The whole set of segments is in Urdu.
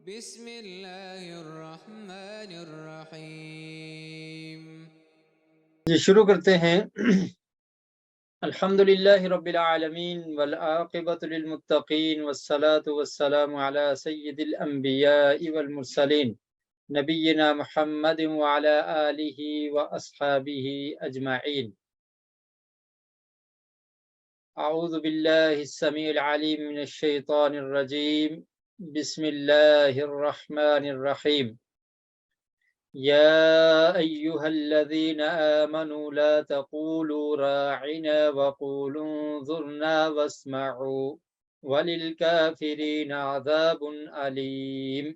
بسم اللہ الرحمن الرحیم۔ جی شروع کرتے ہیں۔ الحمدللہ رب العالمین والعاقبۃ للمتقین والصلاة والسلام علی سید الانبیاء والمرسلین نبینا محمد وعلی آلہ واصحابہ اجمعین۔ اعوذ باللہ السمیع العلیم من الشیطان الرجیم، بسم اللہ الرحمن الرحیم۔ يا أيها الذين آمنوا لا تقولوا راعنا وقولوا انظرنا واسمعوا وللكافرين عذاب عليم۔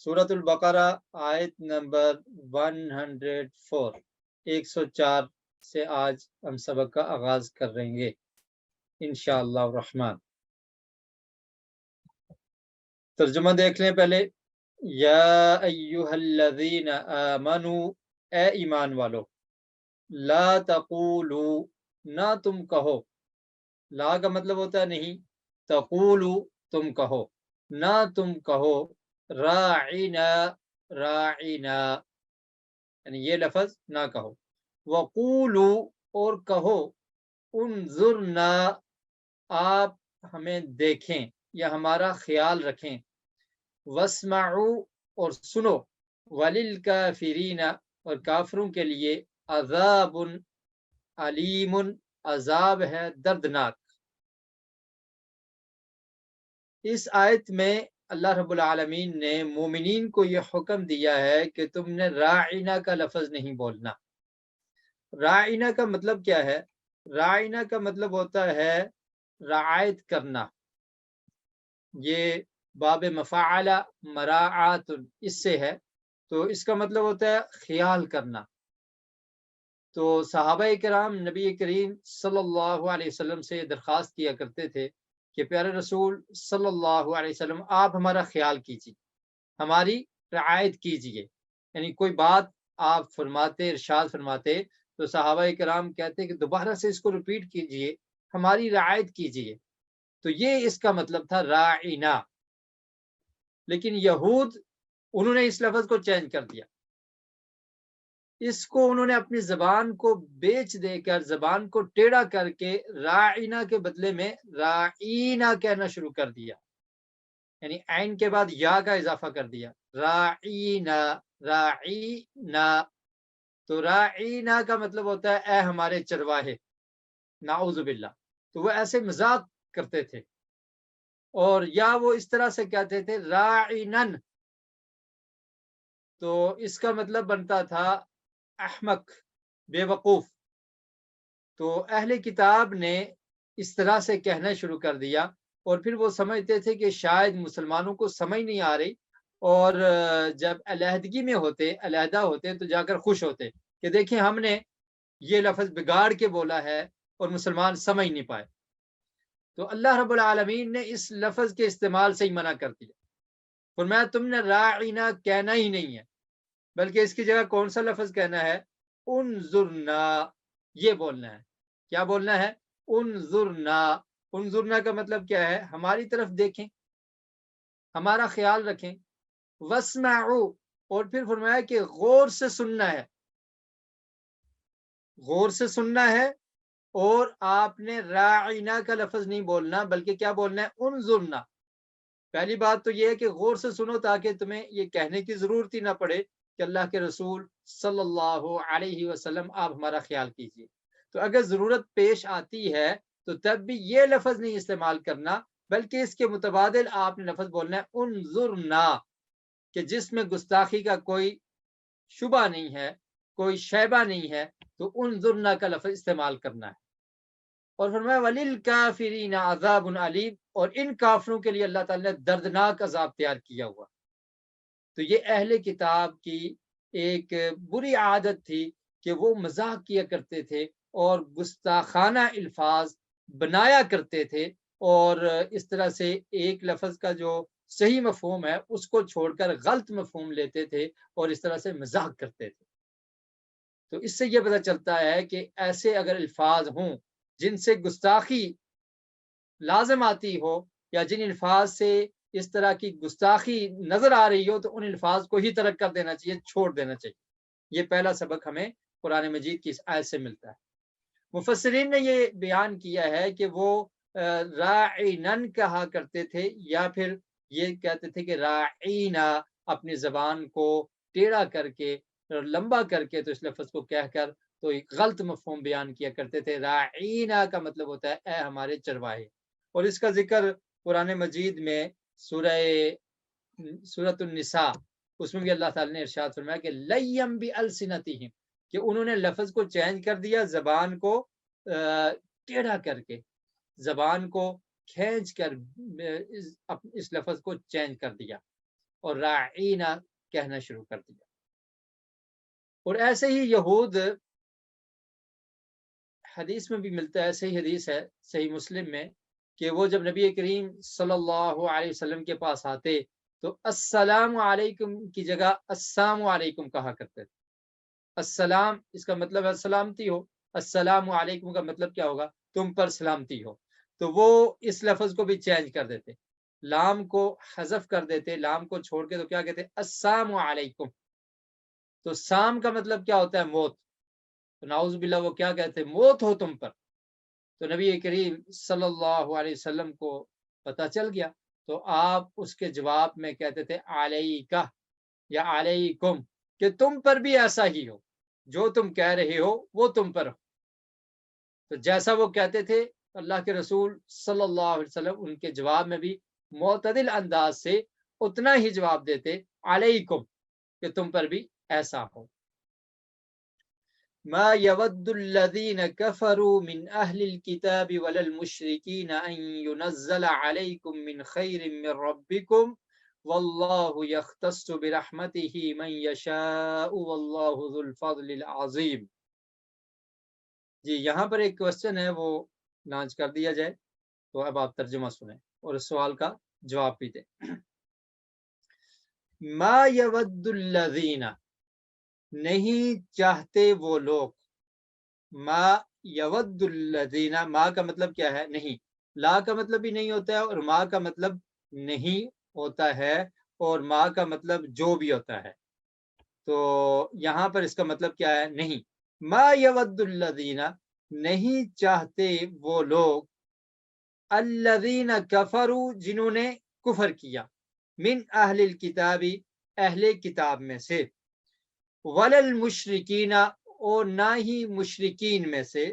سورة البقرہ آیت نمبر 104 104 سے آج ہم سبق کا آغاز کر رہیں گے انشاءاللہ الرحمن۔ ترجمہ دیکھ لیں پہلے۔ یا ایہا الذین آمنوا، اے ایمان والو، لا تقولو، نہ تم کہو، لا کا مطلب ہوتا ہے نہیں، تقولو تم کہو، نہ تم کہو، راعنا، راعنا یعنی یہ لفظ نہ کہو، وقولو اور کہو، انظرنا آپ ہمیں دیکھیں یا ہمارا خیال رکھیں، واسمعوا اور سنو، وللکافرین اور کافروں کے لیے عذاب علیم، عذاب ہے دردناک۔ اس آیت میں اللہ رب العالمین نے مومنین کو یہ حکم دیا ہے کہ تم نے راعنا کا لفظ نہیں بولنا۔ راعنا کا مطلب کیا ہے؟ راعنا کا مطلب ہوتا ہے رعایت کرنا۔ یہ باب مفعل مراعات اس سے ہے، تو اس کا مطلب ہوتا ہے خیال کرنا۔ تو صحابہ کرام نبی کریم صلی اللہ علیہ وسلم سے درخواست کیا کرتے تھے کہ پیارے رسول صلی اللہ علیہ وسلم آپ ہمارا خیال کیجیے، ہماری رعایت کیجیے، یعنی کوئی بات آپ فرماتے، ارشاد فرماتے تو صحابہ کرام کہتے کہ دوبارہ سے اس کو ریپیٹ کیجیے، ہماری رعایت کیجیے۔ تو یہ اس کا مطلب تھا راعنا۔ لیکن یہود انہوں نے اس لفظ کو چینج کر دیا، اس کو انہوں نے اپنی زبان کو بیچ دے کر، زبان کو ٹیڑھا کر کے راعنا کے بدلے میں راعینا کہنا شروع کر دیا، یعنی عین کے بعد یا کا اضافہ کر دیا، راعینا، راعینا۔ تو راعینا کا مطلب ہوتا ہے اے ہمارے چرواہے، نعوذ باللہ۔ تو وہ ایسے مذاق کرتے تھے، اور یا وہ اس طرح سے کہتے تھے راعینن، تو اس کا مطلب بنتا تھا احمق، بے وقوف۔ تو اہل کتاب نے اس طرح سے کہنا شروع کر دیا، اور پھر وہ سمجھتے تھے کہ شاید مسلمانوں کو سمجھ نہیں آ رہی، اور جب علیحدگی میں ہوتے، علیحدہ ہوتے تو جا کر خوش ہوتے کہ دیکھیں ہم نے یہ لفظ بگاڑ کے بولا ہے اور مسلمان سمجھ نہیں پائے۔ تو اللہ رب العالمین نے اس لفظ کے استعمال سے ہی منع کر دیا، فرمایا تم نے راعینا کہنا ہی نہیں ہے، بلکہ اس کی جگہ کون سا لفظ کہنا ہے؟ انظرنا، یہ بولنا ہے۔ کیا بولنا ہے؟ انظرنا۔ انظرنا کا مطلب کیا ہے؟ ہماری طرف دیکھیں، ہمارا خیال رکھیں۔ واسمعوا، اور پھر فرمایا کہ غور سے سننا ہے، غور سے سننا ہے، اور آپ نے راعینا کا لفظ نہیں بولنا، بلکہ کیا بولنا ہے؟ انظرنا۔ پہلی بات تو یہ ہے کہ غور سے سنو، تاکہ تمہیں یہ کہنے کی ضرورت ہی نہ پڑے کہ اللہ کے رسول صلی اللہ علیہ وسلم آپ ہمارا خیال کیجیے۔ تو اگر ضرورت پیش آتی ہے تو تب بھی یہ لفظ نہیں استعمال کرنا، بلکہ اس کے متبادل آپ نے لفظ بولنا ہے انظرنا، کہ جس میں گستاخی کا کوئی شبہ نہیں ہے، کوئی شیبہ نہیں ہے، تو انظرنا کا لفظ استعمال کرنا ہے۔ اور فرمایا وَلِلْكَافِرِينَ عَذَابٌ عَلِيمٌ، اور ان کافروں کے لیے اللہ تعالیٰ نے دردناک عذاب تیار کیا ہوا۔ تو یہ اہل کتاب کی ایک بری عادت تھی کہ وہ مذاق کیا کرتے تھے اور گستاخانہ الفاظ بنایا کرتے تھے، اور اس طرح سے ایک لفظ کا جو صحیح مفہوم ہے اس کو چھوڑ کر غلط مفہوم لیتے تھے، اور اس طرح سے مذاق کرتے تھے۔ تو اس سے یہ پتہ چلتا ہے کہ ایسے اگر الفاظ ہوں جن سے گستاخی لازم آتی ہو، یا جن الفاظ سے اس طرح کی گستاخی نظر آ رہی ہو تو ان الفاظ کو ہی ترک کر دینا چاہیے، چھوڑ دینا چاہیے۔ یہ پہلا سبق ہمیں قرآن مجید کی اس آیت سے ملتا ہے۔ مفسرین نے یہ بیان کیا ہے کہ وہ راعینن کہا کرتے تھے، یا پھر یہ کہتے تھے کہ راعینا، اپنی زبان کو ٹیڑھا کر کے اور لمبا کر کے تو اس لفظ کو کہہ کر تو ایک غلط مفہوم بیان کیا کرتے تھے۔ راعینا کا مطلب ہوتا ہے اے ہمارے چرواہے، اور اس کا ذکر قرآن مجید میں سورۃ النساء، اس میں بھی اللہ تعالیٰ نے ارشاد فرمایا کہ لیم بِأَلْسِنَتِهِمْ، کہ انہوں نے لفظ کو چینج کر دیا، زبان کو ٹیڑھا کر کے، زبان کو کھینچ کر اس لفظ کو چینج کر دیا اور راعینا کہنا شروع کر دیا۔ اور ایسے ہی یہود، حدیث میں بھی ملتا ہے، صحیح حدیث ہے صحیح مسلم میں، کہ وہ جب نبی کریم صلی اللہ علیہ وسلم کے پاس آتے تو السلام علیکم کی جگہ السلام علیکم کہا کرتے تھے۔ السلام اس کا مطلب ہے سلامتی ہو، السلام علیکم کا مطلب کیا ہوگا؟ تم پر سلامتی ہو۔ تو وہ اس لفظ کو بھی چینج کر دیتے، لام کو حذف کر دیتے، لام کو چھوڑ کے تو کیا کہتے؟ السلام علیکم۔ تو سام کا مطلب کیا ہوتا ہے؟ موت۔ تو نعوذ باللہ وہ کیا کہتے؟ موت ہو تم پر۔ تو نبی کریم صلی اللہ علیہ وسلم کو پتہ چل گیا، تو آپ اس کے جواب میں کہتے تھے علیکہ یا علیکم، کہ تم پر بھی ایسا ہی ہو، جو تم کہہ رہے ہو وہ تم پر ہو۔ تو جیسا وہ کہتے تھے اللہ کے رسول صلی اللہ علیہ وسلم ان کے جواب میں بھی معتدل انداز سے اتنا ہی جواب دیتے علیکم، کہ تم پر بھی ایسا ہو۔ ما يود الذين كفروا من أهل الكتاب ولا المشركين أن ينزل عليكم من خير من ربكم والله يختص برحمته من يشاء والله ذو الفضل العظيم۔ جی یہاں پر ایک کوسچن ہے، وہ لانچ کر دیا جائے، تو اب آپ ترجمہ سنیں اور اس سوال کا جواب بھی دیں۔ ما يود الذين، نہیں چاہتے وہ لوگ، ما یود الذین، ما کا مطلب کیا ہے؟ نہیں۔ لا کا مطلب بھی نہیں ہوتا ہے، اور ما کا مطلب نہیں ہوتا ہے، اور ما کا مطلب جو بھی ہوتا ہے۔ تو یہاں پر اس کا مطلب کیا ہے؟ نہیں۔ ما یود الذین، نہیں چاہتے وہ لوگ، الذین کفروا، جنہوں نے کفر کیا، من اہل الکتابی، اہل کتاب میں سے، وللمشرکین، اور نہ ہی مشرکین میں سے،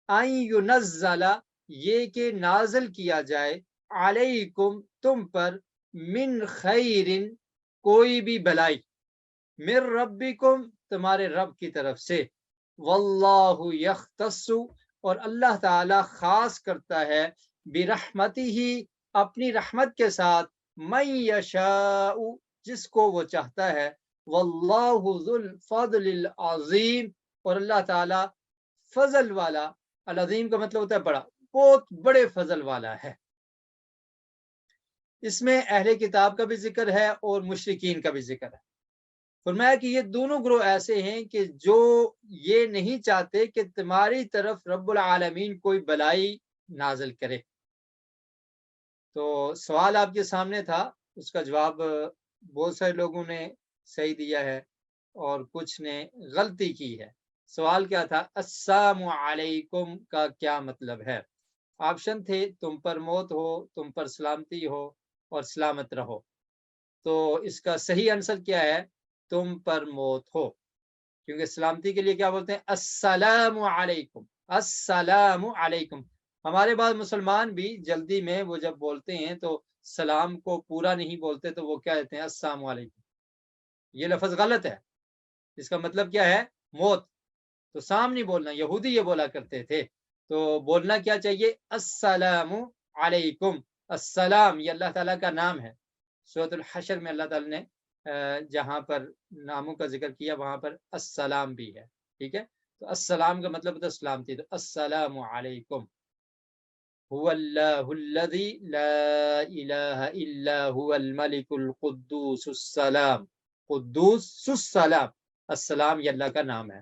ان ینزل، یہ کہ نازل کیا جائے، علیکم، تم پر، من خیر، کوئی بھی بلائی، من ربکم، تمہارے رب کی طرف سے، واللہ یختص، اور اللہ تعالی خاص کرتا ہے، برحمتہ، اپنی رحمت کے ساتھ، من یشاء، جس کو وہ چاہتا ہے، واللہ ذو الفضل العظیم، اور اللہ تعالی فضل والا، العظیم کا مطلب ہوتا ہے بڑا، بہت بڑے فضل والا ہے۔ اس میں اہل کتاب کا بھی ذکر ہے اور مشرکین کا بھی ذکر ہے۔ فرمایا کہ یہ دونوں گروہ ایسے ہیں کہ جو یہ نہیں چاہتے کہ تمہاری طرف رب العالمین کوئی بلائی نازل کرے۔ تو سوال آپ کے سامنے تھا، اس کا جواب بہت سارے لوگوں نے صحیح دیا ہے اور کچھ نے غلطی کی ہے۔ سوال کیا تھا؟ السلام علیکم کا کیا مطلب ہے؟ آپشن تھے تم پر موت ہو، تم پر سلامتی ہو، اور سلامت رہو۔ تو اس کا صحیح آنسر کیا ہے؟ تم پر موت ہو، کیونکہ سلامتی کے لیے کیا بولتے ہیں؟ السلام علیکم، السلام علیکم۔ ہمارے بعض مسلمان بھی جلدی میں وہ جب بولتے ہیں تو سلام کو پورا نہیں بولتے، تو وہ کیا کہتے ہیں؟ السلام علیکم۔ یہ لفظ غلط ہے، اس کا مطلب کیا ہے؟ موت۔ تو سام نہیں بولنا، یہودی یہ بولا کرتے تھے۔ تو بولنا کیا چاہیے؟ السلام علیکم۔ السلام یہ اللہ تعالیٰ کا نام ہے، سورۃ الحشر میں اللہ تعالیٰ نے جہاں پر ناموں کا ذکر کیا وہاں پر السلام بھی ہے، ٹھیک ہے؟ تو السلام کا مطلب ہوتا ہے سلامتی۔ تو السلام علیکم، هو اللہ الذی لا الہ الا هو الملک القدوس السلام، قدوس السلام، السلام یہ اللہ کا نام ہے۔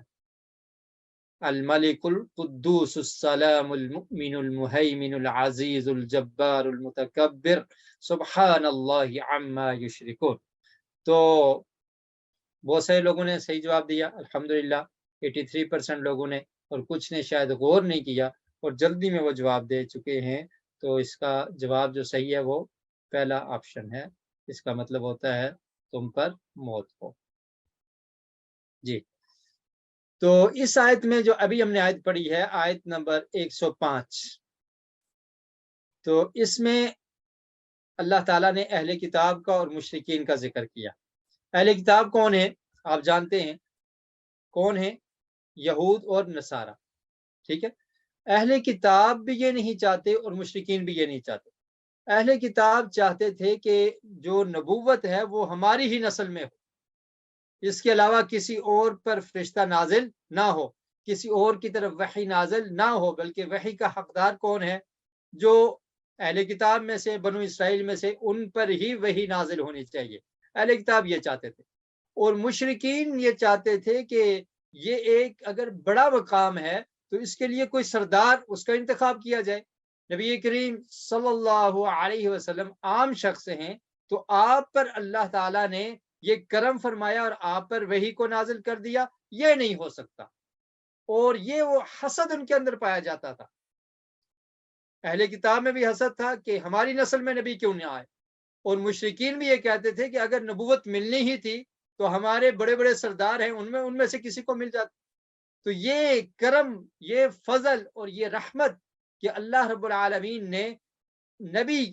الملك القدوس السلام المؤمن المهيمن العزيز الجبار المتكبر سبحان اللہ عما یشرکون۔ تو بہت سارے لوگوں نے صحیح جواب دیا الحمدللہ، 83% لوگوں نے، اور کچھ نے شاید غور نہیں کیا اور جلدی میں وہ جواب دے چکے ہیں۔ تو اس کا جواب جو صحیح ہے وہ پہلا آپشن ہے، اس کا مطلب ہوتا ہے تم پر موت ہو۔ جی، تو اس آیت میں جو ابھی ہم نے آیت پڑھی ہے، آیت نمبر 105، تو اس میں اللہ تعالیٰ نے اہل کتاب کا اور مشرکین کا ذکر کیا۔ اہل کتاب کون ہے؟ آپ جانتے ہیں کون ہے؟ یہود اور نصارہ، ٹھیک ہے۔ اہل کتاب بھی یہ نہیں چاہتے اور مشرکین بھی یہ نہیں چاہتے۔ اہل کتاب چاہتے تھے کہ جو نبوت ہے وہ ہماری ہی نسل میں ہو، اس کے علاوہ کسی اور پر فرشتہ نازل نہ ہو، کسی اور کی طرف وحی نازل نہ ہو، بلکہ وحی کا حقدار کون ہے؟ جو اہل کتاب میں سے، بنو اسرائیل میں سے، ان پر ہی وحی نازل ہونی چاہیے۔ اہل کتاب یہ چاہتے تھے، اور مشرکین یہ چاہتے تھے کہ یہ ایک اگر بڑا مقام ہے تو اس کے لیے کوئی سردار، اس کا انتخاب کیا جائے۔ نبی کریم صلی اللہ علیہ وسلم عام شخص ہیں، تو آپ پر اللہ تعالیٰ نے یہ کرم فرمایا اور آپ پر وحی کو نازل کر دیا، یہ نہیں ہو سکتا۔ اور یہ وہ حسد ان کے اندر پایا جاتا تھا۔ اہل کتاب میں بھی حسد تھا کہ ہماری نسل میں نبی کیوں نہ آئے، اور مشرکین بھی یہ کہتے تھے کہ اگر نبوت ملنی ہی تھی تو ہمارے بڑے بڑے سردار ہیں، ان میں سے کسی کو مل جاتا۔ تو یہ کرم، یہ فضل اور یہ رحمت کہ اللہ رب العالمین نے نبی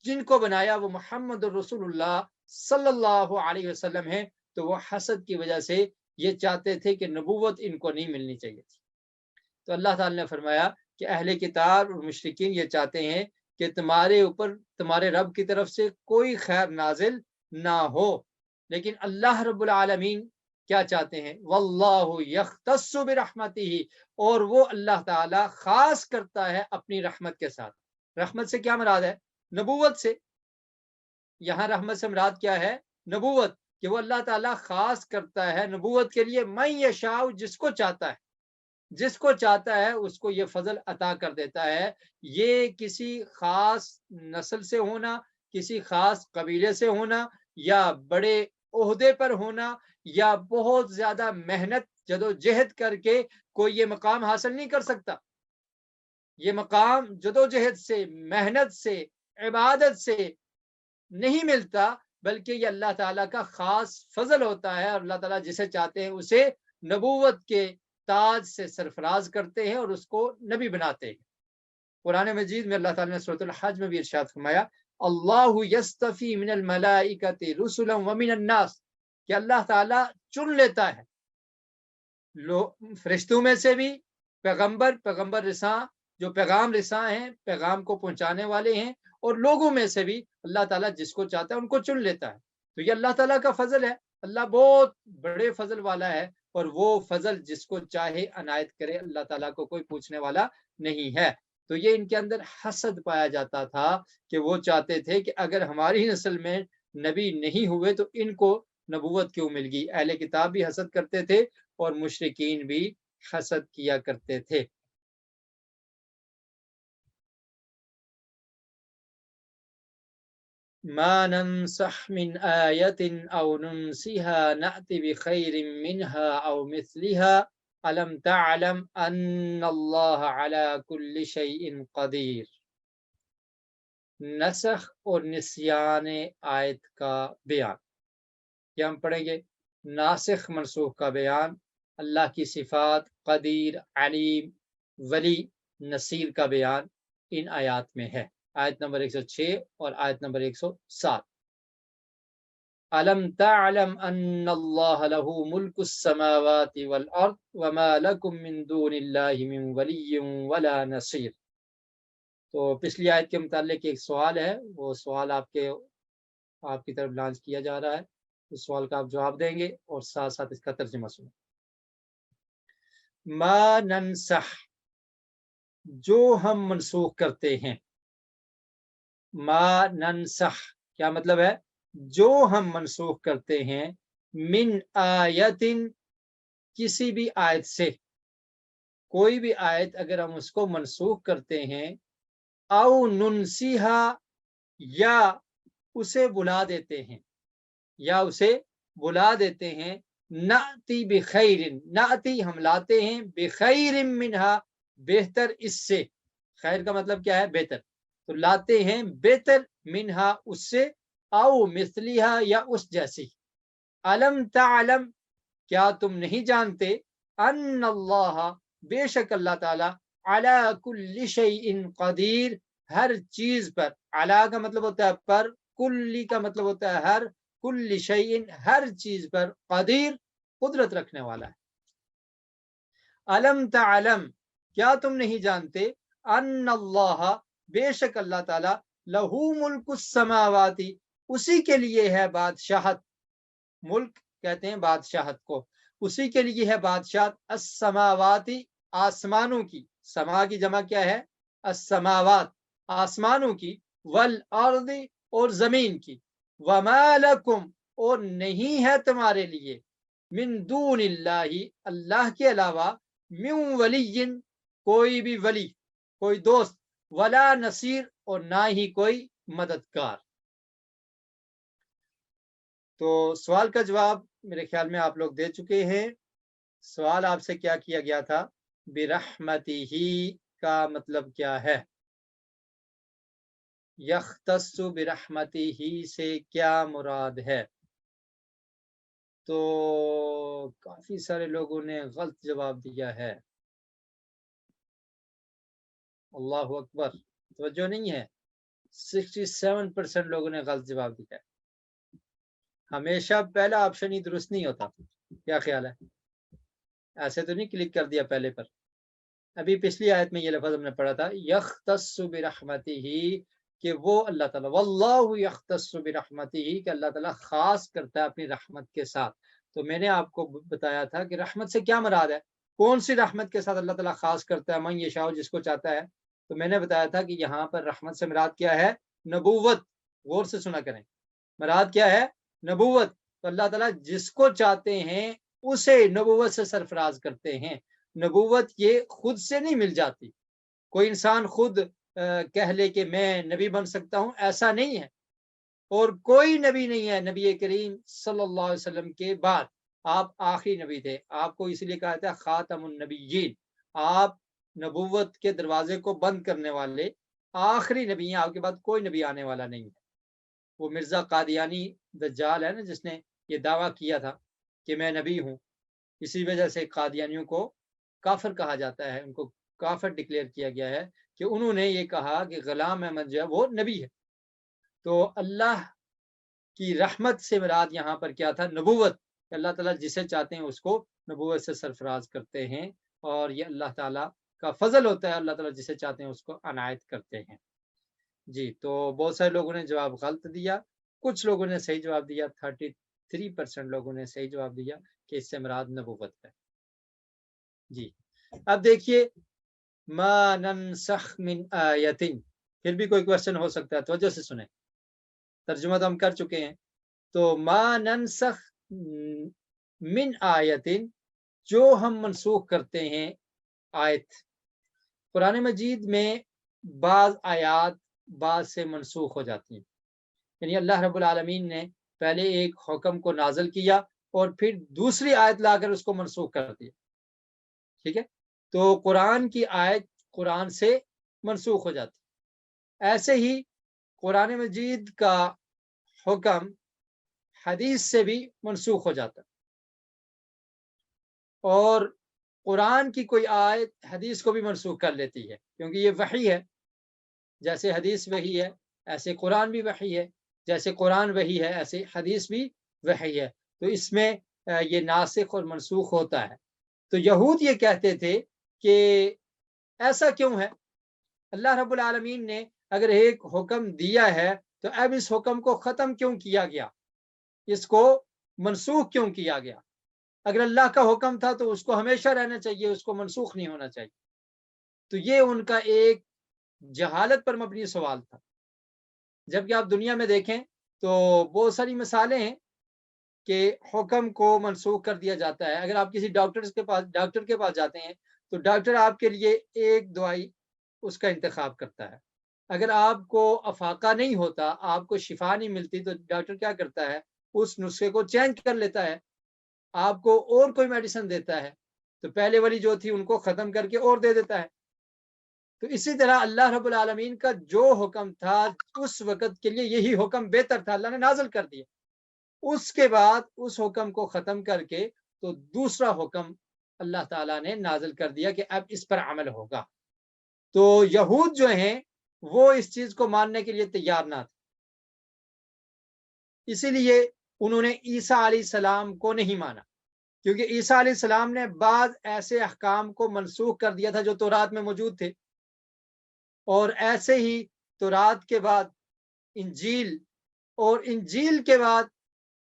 جن کو بنایا وہ محمد الرسول اللہ صلی اللہ علیہ وسلم ہے، تو وہ حسد کی وجہ سے یہ چاہتے تھے کہ نبوت ان کو نہیں ملنی چاہیے تھی۔ تو اللہ تعالی نے فرمایا کہ اہل کتاب اور مشرکین یہ چاہتے ہیں کہ تمہارے اوپر تمہارے رب کی طرف سے کوئی خیر نازل نہ ہو، لیکن اللہ رب العالمین کیا چاہتے ہیں؟ واللہ یختص برحمتہ، اور وہ اللہ تعالی خاص کرتا ہے اپنی رحمت کے ساتھ۔ رحمت سے کیا مراد ہے؟ نبوت سے۔ یہاں رحمت سے مراد کیا ہے؟ نبوت، کہ وہ اللہ تعالیٰ خاص کرتا ہے نبوت کے لیے من یشاء، جس کو چاہتا ہے، جس کو چاہتا ہے اس کو یہ فضل عطا کر دیتا ہے۔ یہ کسی خاص نسل سے ہونا، کسی خاص قبیلے سے ہونا، یا بڑے عہدے پر ہونا، یا بہت زیادہ محنت جدوجہد کر کے کوئی یہ مقام حاصل نہیں کر سکتا۔ یہ مقام جدوجہد سے، محنت سے، عبادت سے نہیں ملتا، بلکہ یہ اللہ تعالیٰ کا خاص فضل ہوتا ہے، اور اللہ تعالیٰ جسے چاہتے ہیں اسے نبوت کے تاج سے سرفراز کرتے ہیں اور اس کو نبی بناتے ہیں۔ قرآن مجید میں اللہ تعالیٰ نے سورۃ الحج میں بھی ارشاد فرمایا اللہ یستفی من الملائکۃ رسلا ومن الناس، کہ اللہ تعالیٰ چن لیتا ہے فرشتوں میں سے بھی پیغمبر رساں، جو پیغام رساں ہیں، پیغام کو پہنچانے والے ہیں، اور لوگوں میں سے بھی اللہ تعالیٰ جس کو چاہتا ہے ان کو چن لیتا ہے۔ تو یہ اللہ تعالیٰ کا فضل ہے۔ اللہ بہت بڑے فضل والا ہے، اور وہ فضل جس کو چاہے عنایت کرے، اللہ تعالیٰ کو کوئی پوچھنے والا نہیں ہے۔ تو یہ ان کے اندر حسد پایا جاتا تھا کہ وہ چاہتے تھے کہ اگر ہماری نسل میں نبی نہیں ہوئے تو ان کو نبوت کیوں مل گئی۔ اہل کتاب بھی حسد کرتے تھے اور مشرکین بھی حسد کیا کرتے تھے۔ ما ننسخ من آیت او ننسها نأت بخیر منها او مثلها الم تعلم ان اللہ علی کل شیء قدیر۔ نسخ اور نسیان آیت کا بیان، یہ ہم پڑھیں گے۔ ناسخ منسوخ کا بیان، اللہ کی صفات قدیر، علیم، ولی، نصیر کا بیان ان آیات میں ہے۔ آیت نمبر 106 اور آیت نمبر 107۔ الم تعلم ان اللہ لہ ملک السماوات والارض وما لکم من دون اللہ من ولی ولا نصیر۔ تو پچھلی آیت کے متعلق ایک سوال ہے، وہ سوال آپ کی طرف لانچ کیا جا رہا ہے، اس سوال کا آپ جواب دیں گے اور ساتھ ساتھ اس کا ترجمہ سنیں۔ ما ننسخ، جو ہم منسوخ کرتے ہیں۔ ما ننسخ کیا مطلب ہے؟ جو ہم منسوخ کرتے ہیں، من آیتن، کسی بھی آیت سے، کوئی بھی آیت اگر ہم اس کو منسوخ کرتے ہیں، او ننسیہا، یا اسے بلا دیتے ہیں، نأتی بخیر، نأتی ہم لاتے ہیں، بخیر منہا، بہتر اس سے، خیر کا مطلب کیا ہے؟ بہتر، تو لاتے ہیں بہتر، منہا اس سے، او مثلیہا یا اس جیسی۔ علم تعلم، کیا تم نہیں جانتے، ان اللہ، بے شک اللہ تعالی، علی کل شیء قدیر، ہر چیز پر، علی کا مطلب ہوتا ہے پر، کلی کا مطلب ہوتا ہے ہر، کل شیء ہر چیز پر، قدیر قدرت رکھنے والا ہے۔ علم تعلم، کیا تم نہیں جانتے، ان اللہ، بے شک اللہ تعالی، لہو ملک السماوات، اسی کے لیے ہے بادشاہت، ملک کہتے ہیں بادشاہت کو، اسی کے لیے ہے بادشاہت، السماوات، آسمانوں کی، سما کی جمع کیا ہے؟ السماوات، آسمانوں کی، والارض، اور زمین کی، وما لکم، اور نہیں ہے تمہارے لیے، من دون اللہ، اللہ کے علاوہ، من ولی، کوئی بھی ولی، کوئی دوست، ولا نصیر، اور نہ ہی کوئی مددگار۔ تو سوال کا جواب میرے خیال میں آپ لوگ دے چکے ہیں۔ سوال آپ سے کیا کیا گیا تھا؟ برحمتہ کا مطلب کیا ہے؟ یختص برحمتہ سے کیا مراد ہے؟ تو کافی سارے لوگوں نے غلط جواب دیا ہے۔ اللہ اکبر، توجہ نہیں ہے، 67% لوگوں نے غلط جواب دیا ہے۔ ہمیشہ پہلا آپشن ہی درست نہیں ہوتا، کیا خیال ہے؟ ایسے تو نہیں کلک کر دیا پہلے پر۔ ابھی پچھلی آیت میں یہ لفظ ہم نے پڑھا تھا، یختص برحمتہ، کہ وہ اللہ تعالیٰ، واللہ یختص برحمتہ، کہ اللہ تعالیٰ خاص کرتا ہے اپنی رحمت کے ساتھ۔ تو میں نے آپ کو بتایا تھا کہ رحمت سے کیا مراد ہے، کون سی رحمت کے ساتھ اللہ تعالیٰ خاص کرتا ہے، من یشاء، جس کو چاہتا ہے۔ تو میں نے بتایا تھا کہ یہاں پر رحمت سے مراد کیا ہے؟ نبوت۔ غور سے سنا کریں، مراد کیا ہے؟ نبوت۔ تو اللہ تعالیٰ جس کو چاہتے ہیں اسے نبوت سے سرفراز کرتے ہیں۔ نبوت یہ خود سے نہیں مل جاتی، کوئی انسان خود کہہ لے کہ میں نبی بن سکتا ہوں، ایسا نہیں ہے۔ اور کوئی نبی نہیں ہے نبی کریم صلی اللہ علیہ وسلم کے بعد، آپ آخری نبی تھے، آپ کو اس لیے کہا تھا خاتم النبیین، آپ نبوت کے دروازے کو بند کرنے والے آخری نبی ہیں، آپ کے بعد کوئی نبی آنے والا نہیں ہے۔ وہ مرزا قادیانی دجال ہے نا، جس نے یہ دعویٰ کیا تھا کہ میں نبی ہوں، اسی وجہ سے قادیانیوں کو کافر کہا جاتا ہے، ان کو کافر ڈکلیئر کیا گیا ہے کہ انہوں نے یہ کہا کہ غلام احمد جو ہے وہ نبی ہے۔ تو اللہ کی رحمت سے مراد یہاں پر کیا تھا؟ نبوت۔ اللہ تعالیٰ جسے چاہتے ہیں اس کو نبوت سے سرفراز کرتے ہیں، اور یہ اللہ تعالیٰ کا فضل ہوتا ہے، اللہ تعالیٰ جسے چاہتے ہیں اس کو عنایت کرتے ہیں۔ جی، تو بہت سارے لوگوں نے جواب غلط دیا، کچھ لوگوں نے صحیح جواب دیا، 33% لوگوں نے صحیح جواب دیا کہ اس سے مراد نبوت ہے۔ جی، اب دیکھیے، ما ننسخ من آیت، پھر بھی کوئی کوشچن ہو سکتا ہے، توجہ سے سنیں، ترجمہ تو ہم کر چکے ہیں۔ تو ما ننسخ من آیت، جو ہم منسوخ کرتے ہیں آیت، قرآن مجید میں بعض آیات بعض سے منسوخ ہو جاتی ہیں، یعنی اللہ رب العالمین نے پہلے ایک حکم کو نازل کیا اور پھر دوسری آیت لا کر اس کو منسوخ کر دیا، ٹھیک ہے؟ تو قرآن کی آیت قرآن سے منسوخ ہو جاتی، ایسے ہی قرآن مجید کا حکم حدیث سے بھی منسوخ ہو جاتا، اور قرآن کی کوئی آیت حدیث کو بھی منسوخ کر لیتی ہے، کیونکہ یہ وحی ہے، جیسے حدیث وحی ہے ایسے قرآن بھی وحی ہے، جیسے قرآن وحی ہے ایسے حدیث بھی وحی ہے، تو اس میں یہ ناسخ اور منسوخ ہوتا ہے۔ تو یہود یہ کہتے تھے کہ ایسا کیوں ہے، اللہ رب العالمین نے اگر ایک حکم دیا ہے تو اب اس حکم کو ختم کیوں کیا گیا، اس کو منسوخ کیوں کیا گیا؟ اگر اللہ کا حکم تھا تو اس کو ہمیشہ رہنا چاہیے، اس کو منسوخ نہیں ہونا چاہیے۔ تو یہ ان کا ایک جہالت پر مبنی سوال تھا، جبکہ آپ دنیا میں دیکھیں تو بہت ساری مثالیں ہیں کہ حکم کو منسوخ کر دیا جاتا ہے۔ اگر آپ کسی ڈاکٹر کے پاس جاتے ہیں تو ڈاکٹر آپ کے لیے ایک دوائی اس کا انتخاب کرتا ہے. اگر آپ کو افاقہ نہیں ہوتا، آپ کو شفا نہیں ملتی، تو ڈاکٹر کیا کرتا ہے، اس نسخے کو چینج کر لیتا ہے، آپ کو اور کوئی میڈیسن دیتا ہے. تو پہلے والی جو تھی ان کو ختم کر کے اور دے دیتا ہے. تو اسی طرح اللہ رب العالمین کا جو حکم تھا اس وقت کے لیے یہی حکم بہتر تھا، اللہ نے نازل کر دیا. اس کے بعد اس حکم کو ختم کر کے تو دوسرا حکم اللہ تعالیٰ نے نازل کر دیا کہ اب اس پر عمل ہوگا. تو یہود جو ہیں وہ اس چیز کو ماننے کے لیے تیار نہ تھے، اسی لیے انہوں نے عیسیٰ علیہ السلام کو نہیں مانا، کیونکہ عیسیٰ علیہ السلام نے بعض ایسے احکام کو منسوخ کر دیا تھا جو تورات میں موجود تھے. اور ایسے ہی تورات کے بعد انجیل، اور انجیل کے بعد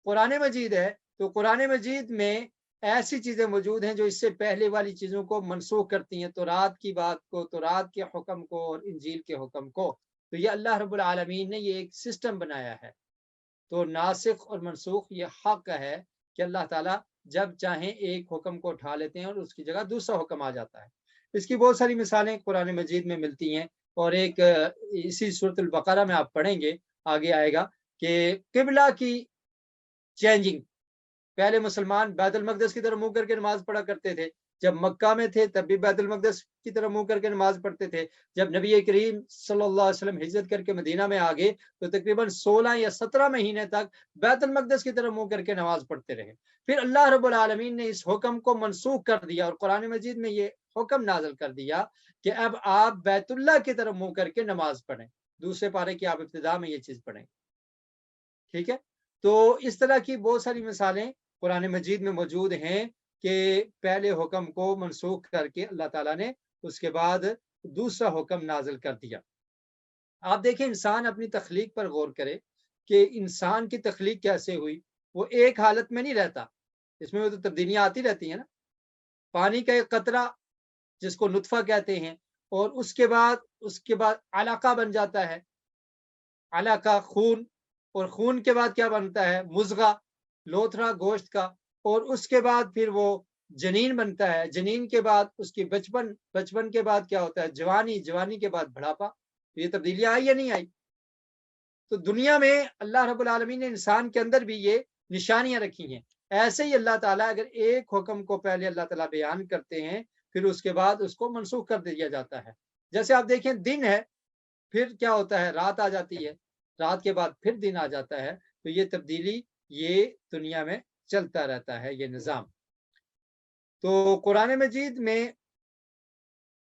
قرآن مجید ہے. تو قرآن مجید میں ایسی چیزیں موجود ہیں جو اس سے پہلے والی چیزوں کو منسوخ کرتی ہیں، تورات کی بات کو، تورات کے حکم کو اور انجیل کے حکم کو. تو یہ اللہ رب العالمین نے یہ ایک سسٹم بنایا ہے. تو ناسخ اور منسوخ یہ حق ہے کہ اللہ تعالیٰ جب چاہیں ایک حکم کو اٹھا لیتے ہیں اور اس کی جگہ دوسرا حکم آ جاتا ہے. اس کی بہت ساری مثالیں قرآن مجید میں ملتی ہیں. اور ایک اسی سورۃ البقرہ میں آپ پڑھیں گے، آگے آئے گا کہ قبلہ کی چینجنگ. پہلے مسلمان بیت المقدس کی طرف منہ کر کے نماز پڑھا کرتے تھے، جب مکہ میں تھے تب بھی بیت المقدس کی طرف منہ کر کے نماز پڑھتے تھے. جب نبی کریم صلی اللہ علیہ وسلم ہجرت کر کے مدینہ میں آ گئے تو تقریباً 16 یا 17 مہینے تک بیت المقدس کی طرف منہ کر کے نماز پڑھتے رہے. پھر اللہ رب العالمین نے اس حکم کو منسوخ کر دیا اور قرآن مجید میں یہ حکم نازل کر دیا کہ اب آپ بیت اللہ کی طرف منہ کر کے نماز پڑھیں. دوسرے پارے کی آپ ابتدا میں یہ چیز پڑھیں. ٹھیک ہے. تو اس طرح کی بہت ساری مثالیں قرآن مجید میں موجود ہیں کہ پہلے حکم کو منسوخ کر کے اللہ تعالیٰ نے اس کے بعد دوسرا حکم نازل کر دیا. آپ دیکھیں انسان اپنی تخلیق پر غور کرے کہ انسان کی تخلیق کیسے ہوئی. وہ ایک حالت میں نہیں رہتا، اس میں وہ تو تبدیلیاں آتی رہتی ہیں نا. پانی کا ایک قطرہ جس کو نطفہ کہتے ہیں، اور اس کے بعد علاقہ بن جاتا ہے، علاقہ خون، اور خون کے بعد کیا بنتا ہے، مضغہ، لوتھڑا گوشت کا، اور اس کے بعد پھر وہ جنین بنتا ہے. جنین کے بعد اس کی بچپن کے بعد کیا ہوتا ہے، جوانی کے بعد بڑھاپا. یہ تبدیلیاں آئی یا نہیں آئی؟ تو دنیا میں اللہ رب العالمین نے انسان کے اندر بھی یہ نشانیاں رکھی ہیں. ایسے ہی اللہ تعالیٰ اگر ایک حکم کو پہلے اللہ تعالیٰ بیان کرتے ہیں پھر اس کے بعد اس کو منسوخ کر دیا جاتا ہے. جیسے آپ دیکھیں دن ہے، پھر کیا ہوتا ہے، رات آ جاتی ہے، رات کے بعد پھر دن آ جاتا ہے. تو یہ تبدیلی یہ دنیا میں چلتا رہتا ہے، یہ نظام. تو قرآن مجید میں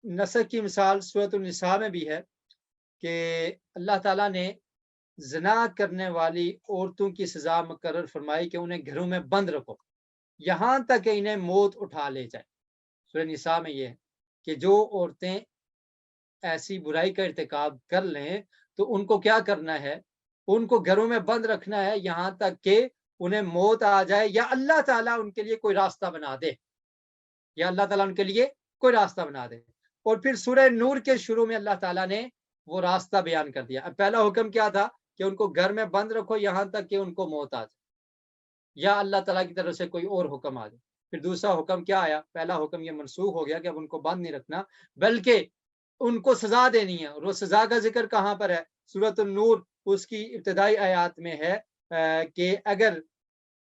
نسخ کی مثال سورۃ النساء میں بھی ہے کہ اللہ تعالیٰ نے زنا کرنے والی عورتوں کی سزا مقرر فرمائی کہ انہیں گھروں میں بند رکھو یہاں تک کہ انہیں موت اٹھا لے جائے. سورہ نساء میں یہ ہے کہ جو عورتیں ایسی برائی کا ارتکاب کر لیں تو ان کو کیا کرنا ہے، ان کو گھروں میں بند رکھنا ہے یہاں تک کہ انہیں موت آ جائے یا اللہ تعالیٰ ان کے لیے کوئی راستہ بنا دے، یا اللہ تعالیٰ ان کے لیے کوئی راستہ بنا دے. اور پھر سورہ نور کے شروع میں اللہ تعالیٰ نے وہ راستہ بیان کر دیا. اب پہلا حکم کیا تھا کہ ان کو گھر میں بند رکھو یہاں تک کہ ان کو موت آ جائے یا اللہ تعالیٰ کی طرف سے کوئی اور حکم آ جائے. پھر دوسرا حکم کیا آیا، پہلا حکم یہ منسوخ ہو گیا کہ اب ان کو بند نہیں رکھنا بلکہ ان کو سزا دینی ہے. اور وہ سزا کا ذکر کہاں پر ہے، سورۃ النور اس کی ابتدائی آیات میں ہے کہ اگر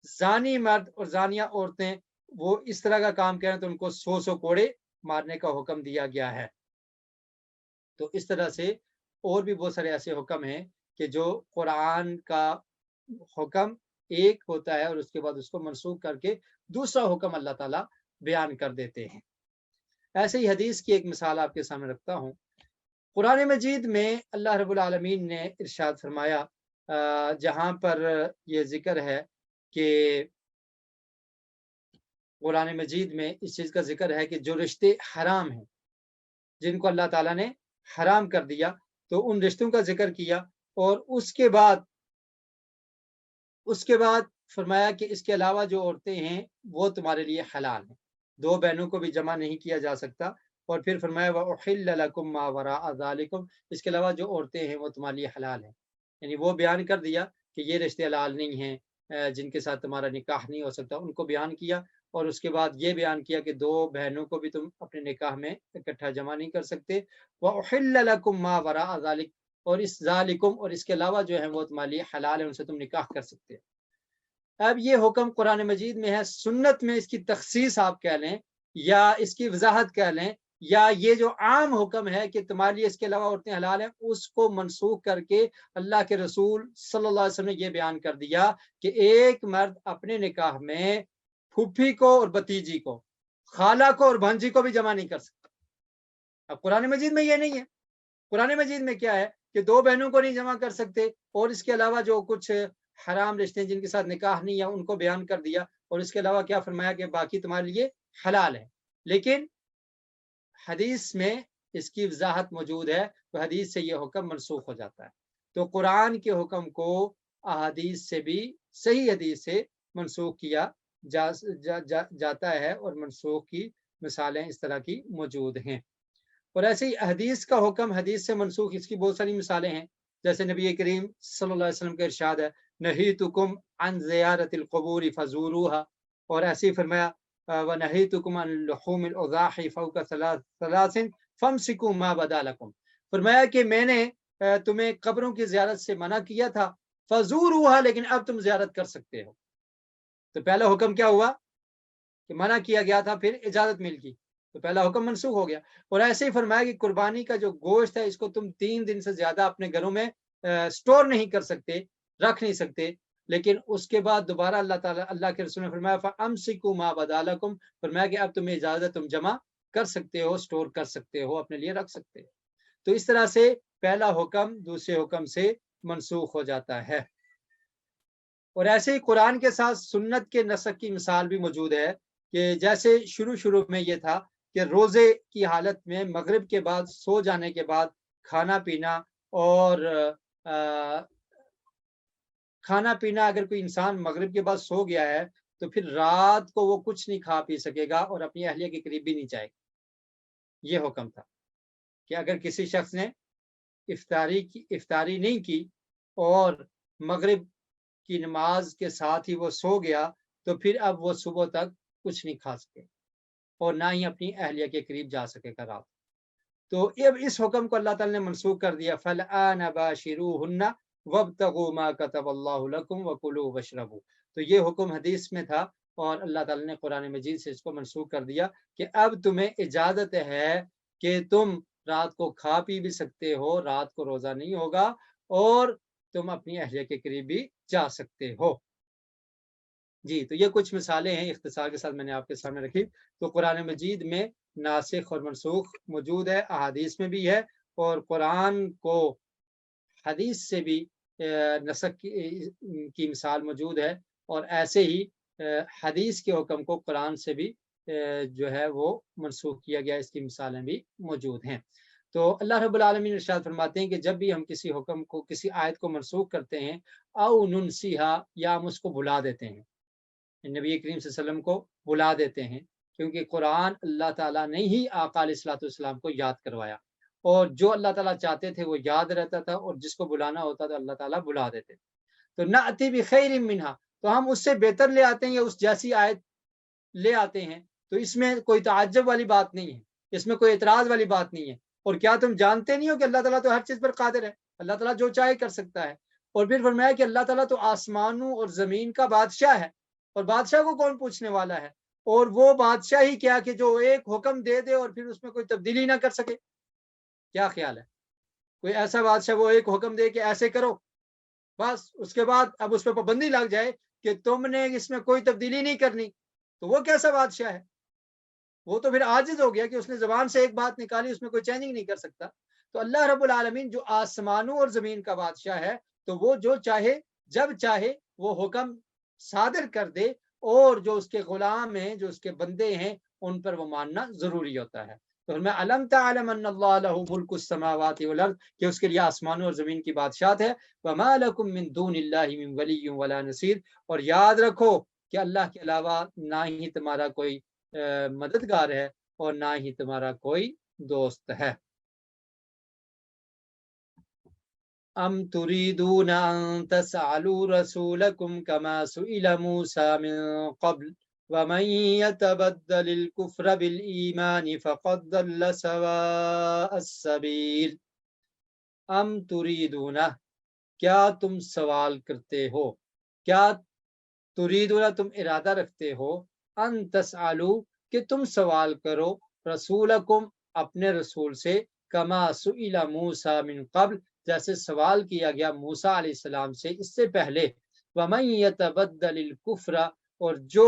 زانی مرد اور زانیہ عورتیں وہ اس طرح کا کام کریں تو ان کو 100 کوڑے مارنے کا حکم دیا گیا ہے. تو اس طرح سے اور بھی بہت سارے ایسے حکم ہیں کہ جو قرآن کا حکم ایک ہوتا ہے اور اس کے بعد اس کو منسوخ کر کے دوسرا حکم اللہ تعالیٰ بیان کر دیتے ہیں. ایسے ہی حدیث کی ایک مثال آپ کے سامنے رکھتا ہوں. قرآن مجید میں اللہ رب العالمین نے ارشاد فرمایا جہاں پر یہ ذکر ہے کہ قرآن مجید میں اس چیز کا ذکر ہے کہ جو رشتے حرام ہیں جن کو اللہ تعالیٰ نے حرام کر دیا تو ان رشتوں کا ذکر کیا، اور اس کے بعد فرمایا کہ اس کے علاوہ جو عورتیں ہیں وہ تمہارے لیے حلال ہیں، 2 بہنوں کو بھی جمع نہیں کیا جا سکتا. اور پھر فرمایا وَأُحِلَّ لَكُم مَّا وَرَاءَ ذَلِكُمْ، اس کے علاوہ جو عورتیں ہیں وہ تمہارے لیے حلال ہیں. یعنی وہ بیان کر دیا کہ یہ رشتے حلال نہیں ہیں جن کے ساتھ تمہارا نکاح نہیں ہو سکتا، ان کو بیان کیا. اور اس کے بعد یہ بیان کیا کہ دو بہنوں کو بھی تم اپنے نکاح میں اکٹھا جمع نہیں کر سکتے. وَأُحِلَّ لَكُم مَا وَرَاءَ ذَلِكَ، اور اس ذالکم اور اس کے علاوہ جو ہے وہ تمہارے لیے حلال ہے، ان سے تم نکاح کر سکتے ہیں. اب یہ حکم قرآن مجید میں ہے. سنت میں اس کی تخصیص آپ کہہ لیں یا اس کی وضاحت کہہ لیں، یا یہ جو عام حکم ہے کہ تمہارے لیے اس کے علاوہ عورتیں حلال ہیں، اس کو منسوخ کر کے اللہ کے رسول صلی اللہ علیہ وسلم نے یہ بیان کر دیا کہ ایک مرد اپنے نکاح میں پھوپھی کو اور بتیجی کو، خالہ کو اور بھانجی کو بھی جمع نہیں کر سکتا. اب قرآن مجید میں یہ نہیں ہے. قرآن مجید میں کیا ہے کہ دو بہنوں کو نہیں جمع کر سکتے، اور اس کے علاوہ جو کچھ حرام رشتے جن کے ساتھ نکاح نہیں ہے ان کو بیان کر دیا، اور اس کے علاوہ کیا فرمایا کہ باقی تمہارے لیے حلال ہے. لیکن حدیث میں اس کی وضاحت موجود ہے، تو حدیث سے یہ حکم منسوخ ہو جاتا ہے. تو قرآن کے حکم کو احادیث سے بھی، صحیح حدیث سے منسوخ کیا جاتا ہے، اور منسوخ کی مثالیں اس طرح کی موجود ہیں. اور ایسے ہی حدیث کا حکم حدیث سے منسوخ اس کی بہت ساری مثالیں ہیں. جیسے نبی کریم صلی اللہ علیہ وسلم کا ارشاد ہے نہیتکم عن زیارت القبور فزوروها، اور ایسے ہی فرمایا ونہیتکم عن لحوم الاضاحی فوق ثلاث فامسکوا ما بدا لکم، فرمایا کہ میں نے تمہیں قبروں کی زیارت سے منع کیا تھا، فزوروها، لیکن اب تم زیارت کر سکتے ہو. تو پہلا حکم کیا ہوا کہ منع کیا گیا تھا، پھر اجازت مل گئی، تو پہلا حکم منسوخ ہو گیا. اور ایسے ہی فرمایا کہ قربانی کا جو گوشت ہے اس کو تم 3 دن سے زیادہ اپنے گھروں میں سٹور نہیں کر سکتے، رکھ نہیں سکتے. لیکن اس کے بعد دوبارہ اللہ کے رسول نے فرمایا فَأَمْسِكُوا مَا بَدَا لَكُمْ، فرمایا کہ اب تمہیں اجازت، تم جمع کر سکتے ہو، سٹور کر سکتے ہو، اپنے لیے رکھ سکتے ہو. تو اس طرح سے پہلا حکم دوسرے حکم سے منسوخ ہو جاتا ہے. اور ایسے ہی قرآن کے ساتھ سنت کے نسخ کی مثال بھی موجود ہے، کہ جیسے شروع میں یہ تھا کہ روزے کی حالت میں مغرب کے بعد سو جانے کے بعد کھانا پینا، اور کھانا پینا اگر کوئی انسان مغرب کے بعد سو گیا ہے تو پھر رات کو وہ کچھ نہیں کھا پی سکے گا اور اپنی اہلیہ کے قریب بھی نہیں جائے گا. یہ حکم تھا کہ اگر کسی شخص نے افطاری نہیں کی اور مغرب کی نماز کے ساتھ ہی وہ سو گیا تو پھر اب وہ صبح تک کچھ نہیں کھا سکے اور نہ ہی اپنی اہلیہ کے قریب جا سکے گا رات. تو اب اس حکم کو اللہ تعالی نے منسوخ کر دیا فَالْآنَ بَاشِرُوهُنَّ وَابْتَغُوا مَا كَتَبَ اللَّهُ لَكُمْ وَكُلُوا وَاشْرَبُوا. تو یہ حکم حدیث میں تھا، اور اللہ تعالی نے قرآن مجید سے اس کو منسوخ کر دیا کہ اب تمہیں اجازت ہے کہ تم رات کو کھا پی بھی سکتے ہو، رات کو روزہ نہیں ہوگا، اور تم اپنی اہلیہ کے قریب بھی جا سکتے ہو. جی، تو یہ کچھ مثالیں ہیں اختصار کے ساتھ میں نے آپ کے سامنے رکھی. تو قرآن مجید میں ناسخ اور منسوخ موجود ہے، احادیث میں بھی ہے، اور قرآن کو حدیث سے بھی نسخ کی مثال موجود ہے، اور ایسے ہی حدیث کے حکم کو قرآن سے بھی جو ہے وہ منسوخ کیا گیا، اس کی مثالیں بھی موجود ہیں. تو اللہ رب العالمین ارشاد فرماتے ہیں کہ جب بھی ہم کسی حکم کو، کسی آیت کو منسوخ کرتے ہیں، او ننسیہا، یا ہم اس کو بھلا دیتے ہیں، نبی کریم صلی اللہ علیہ وسلم کو بلا دیتے ہیں، کیونکہ قرآن اللہ تعالیٰ نے ہی آقا علیہ الصلوۃ والسلام کو یاد کروایا، اور جو اللہ تعالیٰ چاہتے تھے وہ یاد رہتا تھا، اور جس کو بلانا ہوتا تھا اللہ تعالیٰ بلا دیتے. تو نأتی بخیر منہا، تو ہم اس سے بہتر لے آتے ہیں یا اس جیسی آیت لے آتے ہیں. تو اس میں کوئی تعجب والی بات نہیں ہے، اس میں کوئی اعتراض والی بات نہیں ہے. اور کیا تم جانتے نہیں ہو کہ اللہ تعالیٰ تو ہر چیز پر قادر ہے، اللہ تعالیٰ جو چاہے کر سکتا ہے. اور پھر فرمایا کہ اللہ تعالیٰ تو آسمانوں اور زمین کا بادشاہ ہے، اور بادشاہ کو کون پوچھنے والا ہے، اور وہ بادشاہ ہی کیا کہ جو ایک حکم دے دے اور پھر اس میں کوئی تبدیلی نہ کر سکے. کیا خیال ہے؟ کوئی ایسا بادشاہ وہ ایک حکم دے کہ ایسے کرو، بس اس کے بعد اب اس پہ پابندی لگ جائے کہ تم نے اس میں کوئی تبدیلی نہیں کرنی، تو وہ کیسا بادشاہ ہے؟ وہ تو پھر عاجز ہو گیا کہ اس نے زبان سے ایک بات نکالی، اس میں کوئی چینجنگ نہیں کر سکتا. تو اللہ رب العالمین جو آسمانوں اور زمین کا بادشاہ ہے، تو وہ جو چاہے جب چاہے وہ حکم صادر کر دے، اور جو اس کے غلام ہیں، جو اس کے بندے ہیں، ان پر وہ ماننا ضروری ہوتا ہے. تو میں علم تعلم ان اللہ لہ ملک السماوات والارض، کہ اس کے لیے آسمانوں اور زمین کی بادشاہت ہے. وما لکم من دون اللہ من ولی ولا نصیر، اور یاد رکھو کہ اللہ کے علاوہ نہ ہی تمہارا کوئی مددگار ہے اور نہ ہی تمہارا کوئی دوست ہے. ام تريدون ان تسألوا رسولكم كما سئل موسى من قبل وَمَن يَتَبَدَّلِ الْكُفْرَ بِالْإِيمَانِ فَقَدْ ضَلَّ سَوَاءَ السَّبِيلِ ام تُرِيدُونَ، کیا تم سوال کرتے ہو، کیا تُرِیدُونَ تم ارادہ رکھتے ہو، ان تسألوا کہ تم سوال کرو، رسولکم اپنے رسول سے، کما سئل موسیٰ من قبل جیسے سوال کیا گیا موسیٰ علیہ السلام سے اس سے پہلے، وَمَن يَتَبَدَّلِ الْكُفْرَ اور جو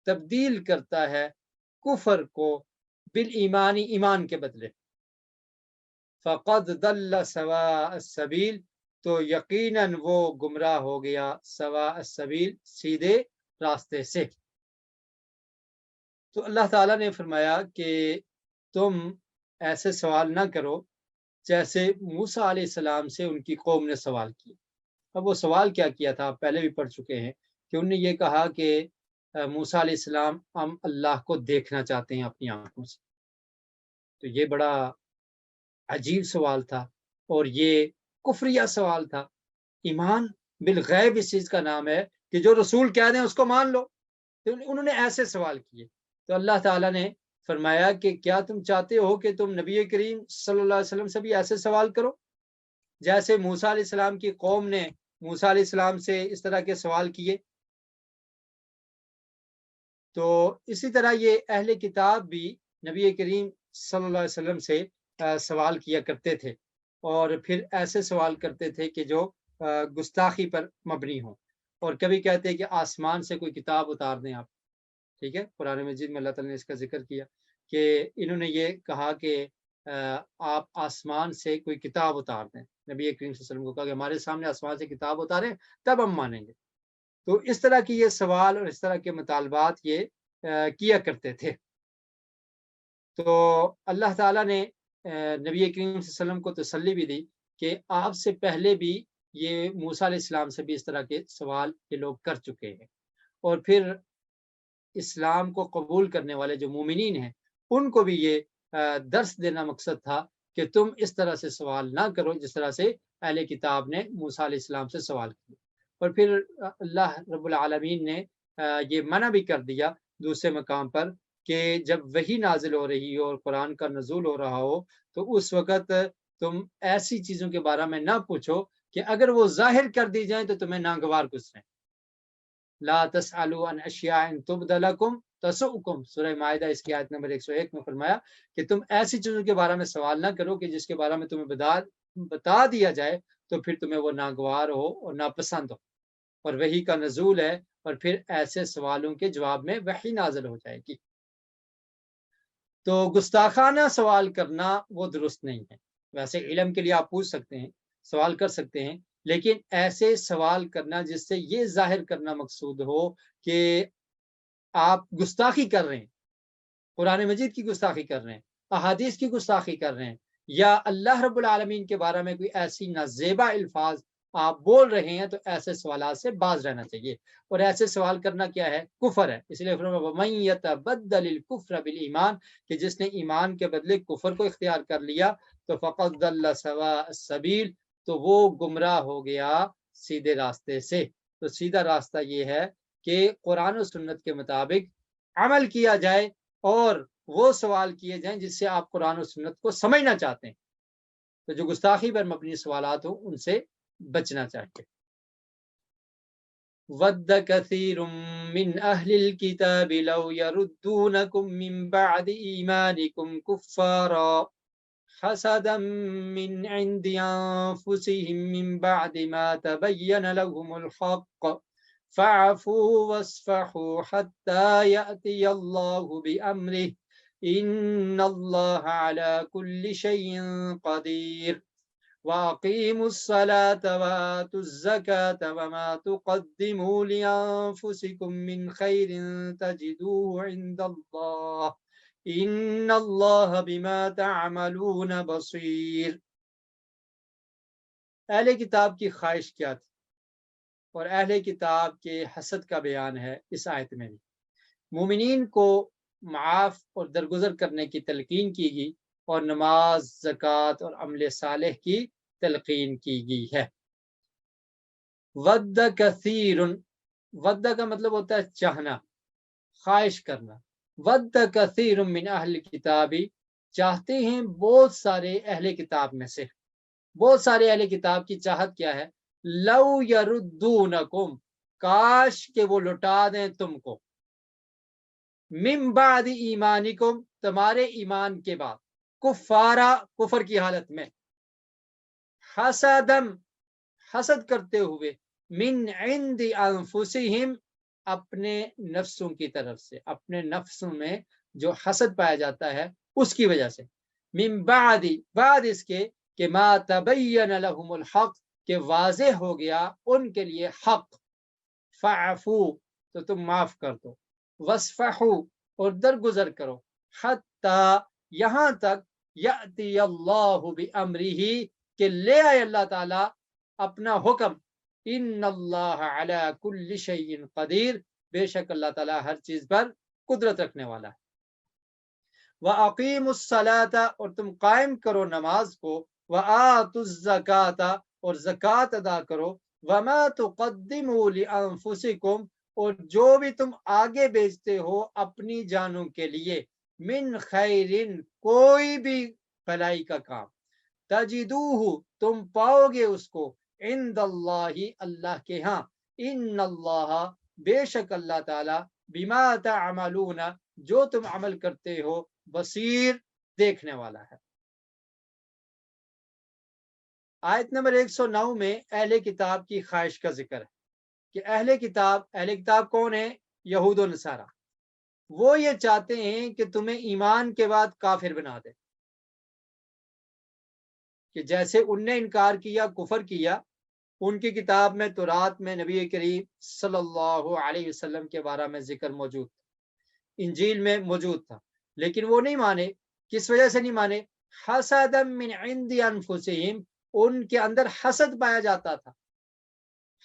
تبدیل کرتا ہے کفر کو بالایمان ایمان کے بدلے، فقد ضل سواء السبیل تو یقیناً وہ گمراہ ہو گیا سواء السبیل سیدھے راستے سے۔ تو اللہ تعالیٰ نے فرمایا کہ تم ایسے سوال نہ کرو جیسے موسیٰ علیہ السلام سے ان کی قوم نے سوال کیا۔ اب وہ سوال کیا کیا تھا پہلے بھی پڑھ چکے ہیں کہ انہوں نے یہ کہا کہ موسیٰ علیہ السلام ہم اللہ کو دیکھنا چاہتے ہیں اپنی آنکھوں سے۔ تو یہ بڑا عجیب سوال تھا اور یہ کفریہ سوال تھا۔ ایمان بالغیب اس چیز کا نام ہے کہ جو رسول کہہ دیں اس کو مان لو۔ تو انہوں نے ایسے سوال کیے تو اللہ تعالیٰ نے فرمایا کہ کیا تم چاہتے ہو کہ تم نبی کریم صلی اللہ علیہ وسلم سے بھی ایسے سوال کرو جیسے موسیٰ علیہ السلام کی قوم نے موسیٰ علیہ السلام سے اس طرح کے سوال کیے؟ تو اسی طرح یہ اہل کتاب بھی نبی کریم صلی اللہ علیہ وسلم سے سوال کیا کرتے تھے اور پھر ایسے سوال کرتے تھے کہ جو گستاخی پر مبنی ہوں، اور کبھی کہتے ہیں کہ آسمان سے کوئی کتاب اتار دیں آپ، ٹھیک ہے، قرآن مجید میں اللہ تعالیٰ نے اس کا ذکر کیا کہ انہوں نے یہ کہا کہ آپ آسمان سے کوئی کتاب اتار دیں، نبی کریم صلی اللہ علیہ وسلم کو کہا کہ ہمارے سامنے آسمان سے کتاب اتاریں تب ہم مانیں گے۔ تو اس طرح کی یہ سوال اور اس طرح کے مطالبات یہ کیا کرتے تھے۔ تو اللہ تعالیٰ نے نبی کریم صلی اللہ علیہ وسلم کو تسلی بھی دی کہ آپ سے پہلے بھی یہ موسیٰ علیہ السلام سے بھی اس طرح کے سوال یہ لوگ کر چکے ہیں، اور پھر اسلام کو قبول کرنے والے جو مومنین ہیں ان کو بھی یہ درس دینا مقصد تھا کہ تم اس طرح سے سوال نہ کرو جس طرح سے اہل کتاب نے موسیٰ علیہ السلام سے سوال کیا۔ اور پھر اللہ رب العالمین نے یہ منع بھی کر دیا دوسرے مقام پر کہ جب وحی نازل ہو رہی ہو اور قرآن کا نزول ہو رہا ہو تو اس وقت تم ایسی چیزوں کے بارے میں نہ پوچھو کہ اگر وہ ظاہر کر دی جائیں تو تمہیں ناگوار گزریں۔ لا تسألوا عن اشیاء تبد لکم تسؤکم، سورہ مائدہ اس کی آیت نمبر 101 میں فرمایا کہ تم ایسی چیزوں کے بارے میں سوال نہ کرو کہ جس کے بارے میں تمہیں بتا دیا جائے تو پھر تمہیں وہ ناگوار ہو اور ناپسند ہو، اور وحی کا نزول ہے اور پھر ایسے سوالوں کے جواب میں وحی نازل ہو جائے گی۔ تو گستاخانہ سوال کرنا وہ درست نہیں ہے۔ ویسے علم کے لیے آپ پوچھ سکتے ہیں، سوال کر سکتے ہیں، لیکن ایسے سوال کرنا جس سے یہ ظاہر کرنا مقصود ہو کہ آپ گستاخی کر رہے ہیں، قرآن مجید کی گستاخی کر رہے ہیں، احادیث کی گستاخی کر رہے ہیں، یا اللہ رب العالمین کے بارے میں کوئی ایسی نازیبا الفاظ آپ بول رہے ہیں، تو ایسے سوالات سے باز رہنا چاہیے۔ اور ایسے سوال کرنا کیا ہے؟ کفر ہے۔ اس لیے فرمایا وَمَن يَتَبَدَّلِ الْكُفْرَ بِالْإِيمَانِ کہ جس نے ایمان کے بدلے کفر کو اختیار کر لیا تو فَقَدْ ضَلَّ سَوَاءَ السَّبِيلِ تو وہ گمراہ ہو گیا سیدھے راستے سے۔ تو سیدھا راستہ یہ ہے کہ قرآن و سنت کے مطابق عمل کیا جائے اور وہ سوال کیے جائیں جس سے آپ قرآن و سنت کو سمجھنا چاہتے ہیں۔ تو جو گستاخی پر مبنی سوالات ہوں ان سے بچنا چاہیے۔ وَدَّ كَثِيرٌ مِّنْ أَهْلِ الْكِتَابِ لَوْ يَرُدُّونَكُم مِّن بَعْدِ إِيمَانِكُمْ كُفَّارًا حَسَدًا مِّنْ عِندِ أَنفُسِهِم مِّن بَعْدِ مَا تَبَيَّنَ لَهُمُ الْحَقُّ فَاعْفُوا وَاصْفَحُوا حَتَّى يَأْتِيَ اللَّهُ بِأَمْرِهِ إِنَّ اللَّهَ عَلَى كُلِّ شَيْءٍ قَدِيرٌ وَأَقِيمُوا الصَّلَاةَ وَآتُوا الزَّكَاةَ وَمَا تُقَدِّمُوا لِأَنفُسِكُم مِّنْ خَيْرٍ تَجِدُوهُ عِندَ اللَّهِ إِنَّ اللَّهَ بِمَا تَعْمَلُونَ بَصِيرٌ۔ اہل کتاب کی خواہش کیا تھی، اور اہل کتاب کے حسد کا بیان ہے اس آیت میں بھی۔ مومنین کو معاف اور درگزر کرنے کی تلقین کی گئی اور نماز، زکوٰۃ اور عمل صالح کی تلقین کی گئی ہے۔ ود کثیر، ود کا مطلب ہوتا ہے چاہنا، خواہش کرنا. ود کثیر من اہل کتابی، چاہتے ہیں بہت سارے اہل کتاب میں سے. بہت سارے اہل کتاب کی چاہت کیا ہے؟ لو یردونکم، کاش کہ وہ لٹا دیں تم کو، من بعد ایمانکم، تمہارے ایمان کے بعد، کفارا، کفر کی حالت میں، حسدم، حسد کرتے ہوئے، من عند انفسہم، اپنے نفسوں کی طرف سے، اپنے نفسوں میں جو حسد پایا جاتا ہے اس کی وجہ سے. من بعد، بعد اس کے کہ ما تبین لهم الحق، کہ واضح ہو گیا ان کے لیے حق. فاعفو، تو تم معاف کر دو. واسفحو، اور درگزر کرو. حتی، یہاں تک، یأتی اللہ بامرہ، کہ لے آئے اللہ تعالی اپنا حکم. ان اللہ علی کل شیء قدیر، بے شک اللہ تعالی ہر چیز پر قدرت رکھنے والا ہے. وَأَقِيمُوا الصَّلَاةَ، اور تم قائم کرو نماز کو. وَآتُوا الزَّكَاةَ، اور زکوٰۃ ادا کرو. وَمَا تُقَدِّمُوا لِأَنفُسِكُمْ، اور جو بھی تم آگے بیچتے ہو اپنی جانوں کے لیے، من خیرن، کوئی بھی بھلائی کا کام، تجدوہ، تم پاؤ گے اس کو، عند اللہ، اللہ کے ہاں. ان اللہ، بے شک اللہ تعالی، بما تعملون، جو تم عمل کرتے ہو، بصیر، دیکھنے والا ہے. آیت نمبر 109 میں اہل کتاب کی خواہش کا ذکر ہے کہ اہل کتاب کون ہے؟ یہود و نصارہ. وہ یہ چاہتے ہیں کہ تمہیں ایمان کے بعد کافر بنا دے، کہ جیسے ان نے انکار کیا، کفر کیا. ان کی کتاب میں تورات میں نبی کریم صلی اللہ علیہ وسلم کے بارے میں ذکر موجود تھا، انجیل میں موجود تھا، لیکن وہ نہیں مانے. کس وجہ سے نہیں مانے؟ حسدا من عند انفسہم، ان کے اندر حسد پایا جاتا تھا،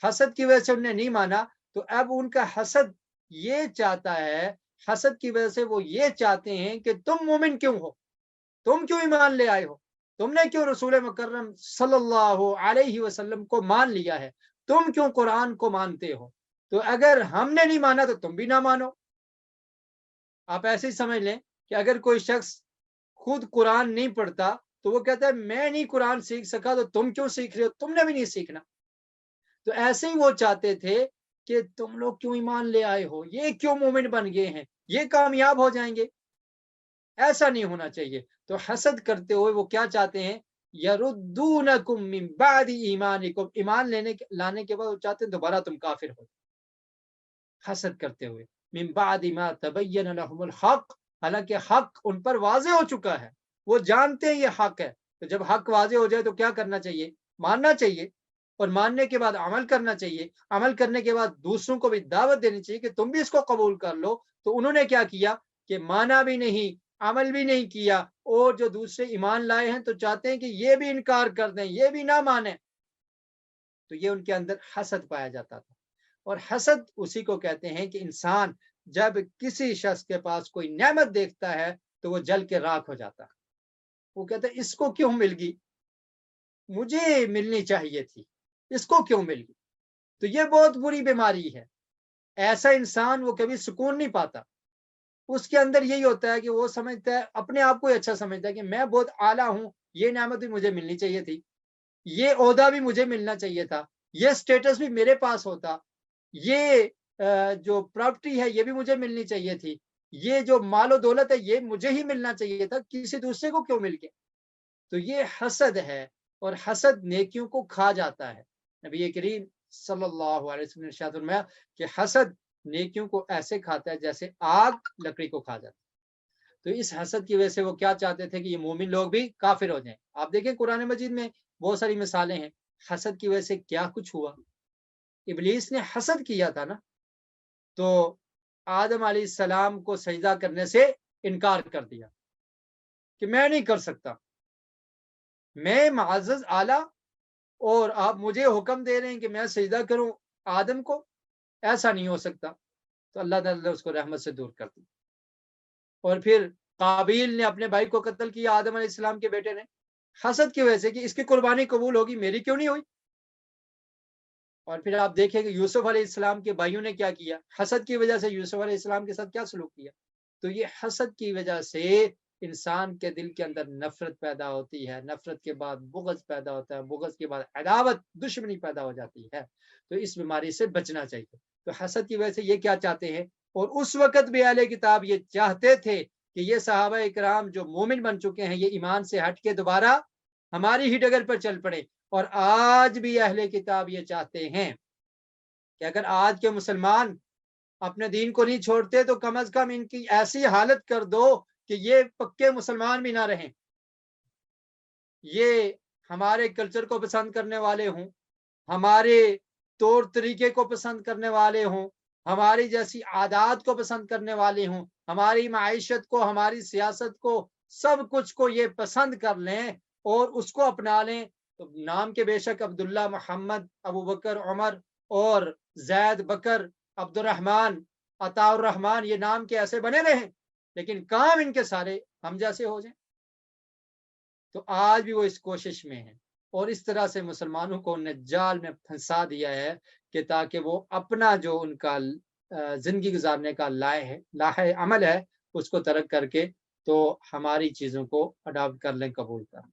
حسد کی وجہ سے انہوں نے نہیں مانا. تو اب ان کا حسد یہ چاہتا ہے، حسد کی وجہ سے وہ یہ چاہتے ہیں کہ تم مومن کیوں ہو، تم کیوں ایمان لے آئے ہو، تم نے کیوں رسول مکرم صلی اللہ علیہ وسلم کو مان لیا ہے، تم کیوں قرآن کو مانتے ہو، تو اگر ہم نے نہیں مانا تو تم بھی نہ مانو. آپ ایسے ہی سمجھ لیں کہ اگر کوئی شخص خود قرآن نہیں پڑھتا تو وہ کہتا ہے میں نہیں قرآن سیکھ سکا تو تم کیوں سیکھ رہے ہو، تم نے بھی نہیں سیکھنا. تو ایسے ہی وہ چاہتے تھے کہ تم لوگ کیوں ایمان لے آئے ہو، یہ کیوں مومن بن گئے ہیں، یہ کامیاب ہو جائیں گے. ایسا نہیں ہونا چاہیے. تو حسد کرتے ہوئے وہ کیا چاہتے ہیں؟ یردونکم من بعد ایمانکم، ایمان لانے کے بعد وہ چاہتے ہیں دوبارہ تم کافر ہو. حسد کرتے ہوئے، من بعد ما تبین لهم الحق، حالانکہ حق ان پر واضح ہو چکا ہے، وہ جانتے ہیں یہ حق ہے. تو جب حق واضح ہو جائے تو کیا کرنا چاہیے؟ ماننا چاہیے، اور ماننے کے بعد عمل کرنا چاہیے. عمل کرنے کے بعد دوسروں کو بھی دعوت دینی چاہیے کہ تم بھی اس کو قبول کر لو. تو انہوں نے کیا کیا کہ مانا بھی نہیں، عمل بھی نہیں کیا، اور جو دوسرے ایمان لائے ہیں تو چاہتے ہیں کہ یہ بھی انکار کر دیں، یہ بھی نہ مانیں. تو یہ ان کے اندر حسد پایا جاتا تھا. اور حسد اسی کو کہتے ہیں کہ انسان جب کسی شخص کے پاس کوئی نعمت دیکھتا ہے تو وہ جل کے راکھ ہو جاتا ہے. وہ کہتا ہے اس کو کیوں مل گئی، مجھے ملنی چاہیے تھی، اس کو کیوں مل گئی. تو یہ بہت بری بیماری ہے. ایسا انسان وہ کبھی سکون نہیں پاتا. اس کے اندر یہی ہوتا ہے کہ وہ سمجھتا ہے، اپنے آپ کو اچھا سمجھتا ہے کہ میں بہت اعلیٰ ہوں، یہ نعمت بھی مجھے ملنی چاہیے تھی، یہ عہدہ بھی مجھے ملنا چاہیے تھا، یہ سٹیٹس بھی میرے پاس ہوتا، یہ جو پراپرٹی ہے یہ بھی مجھے ملنی چاہیے تھی، یہ جو مال و دولت ہے یہ مجھے ہی ملنا چاہیے تھا، کسی دوسرے کو کیوں مل گیا. تو یہ حسد ہے، اور حسد نیکیوں کو کھا جاتا ہے. نبی کریم صلی اللہ علیہ وسلم نے ارشاد فرمایا کہ حسد نیکیوں کو ایسے کھاتا ہے جیسے آگ لکڑی کو کھا جاتا ہے. تو اس حسد کی وجہ سے وہ کیا چاہتے تھے کہ یہ مومن لوگ بھی کافر ہو جائیں. آپ دیکھیں قرآن مجید میں بہت ساری مثالیں ہیں. حسد کی وجہ سے کیا کچھ ہوا. ابلیس نے حسد کیا تھا نا، تو آدم علیہ السلام کو سجدہ کرنے سے انکار کر دیا کہ میں نہیں کر سکتا، میں معزز اعلیٰ، اور آپ مجھے حکم دے رہے ہیں کہ میں سجدہ کروں آدم کو، ایسا نہیں ہو سکتا. تو اللہ تعالیٰ نے اس کو رحمت سے دور کر دی. اور پھر قابیل نے اپنے بھائی کو قتل کیا، آدم علیہ السلام کے بیٹے نے، حسد کی وجہ سے کہ اس کی قربانی قبول ہوگی، میری کیوں نہیں ہوئی. اور پھر آپ دیکھیں کہ یوسف علیہ السلام کے بھائیوں نے کیا کیا، حسد کی وجہ سے یوسف علیہ السلام کے ساتھ کیا سلوک کیا۔ تو یہ حسد کی وجہ سے انسان کے دل کے اندر نفرت پیدا ہوتی ہے، نفرت کے بعد بغض پیدا ہوتا ہے، بغض کے بعد عداوت، دشمنی پیدا ہو جاتی ہے۔ تو اس بیماری سے بچنا چاہیے۔ تو حسد کی وجہ سے یہ کیا چاہتے ہیں، اور اس وقت بھی اہل کتاب یہ چاہتے تھے کہ یہ صحابہ اکرام جو مومن بن چکے ہیں یہ ایمان سے ہٹ کے دوبارہ ہماری ہی ڈگر پر چل پڑے۔ اور آج بھی اہل کتاب یہ چاہتے ہیں کہ اگر آج کے مسلمان اپنے دین کو نہیں چھوڑتے تو کم از کم ان کی ایسی حالت کر دو کہ یہ پکے مسلمان بھی نہ رہیں، یہ ہمارے کلچر کو پسند کرنے والے ہوں، ہمارے طور طریقے کو پسند کرنے والے ہوں، ہماری جیسی عادات کو پسند کرنے والے ہوں، ہماری معیشت کو، ہماری سیاست کو، سب کچھ کو یہ پسند کر لیں اور اس کو اپنا لیں۔ تو نام کے بے شک عبداللہ، محمد، ابو بکر، عمر اور زید، بکر، عبد الرحمن، عطاء الرحمن، یہ نام کے ایسے بنے رہیں لیکن کام ان کے سارے ہم جیسے ہو جائیں۔ تو آج بھی وہ اس کوشش میں ہیں اور اس طرح سے مسلمانوں کو انہیں جال میں پھنسا دیا ہے کہ تاکہ وہ اپنا جو ان کا زندگی گزارنے کا لاہ عمل ہے اس کو ترک کر کے تو ہماری چیزوں کو اڈاپٹ کر لیں، قبول کریں۔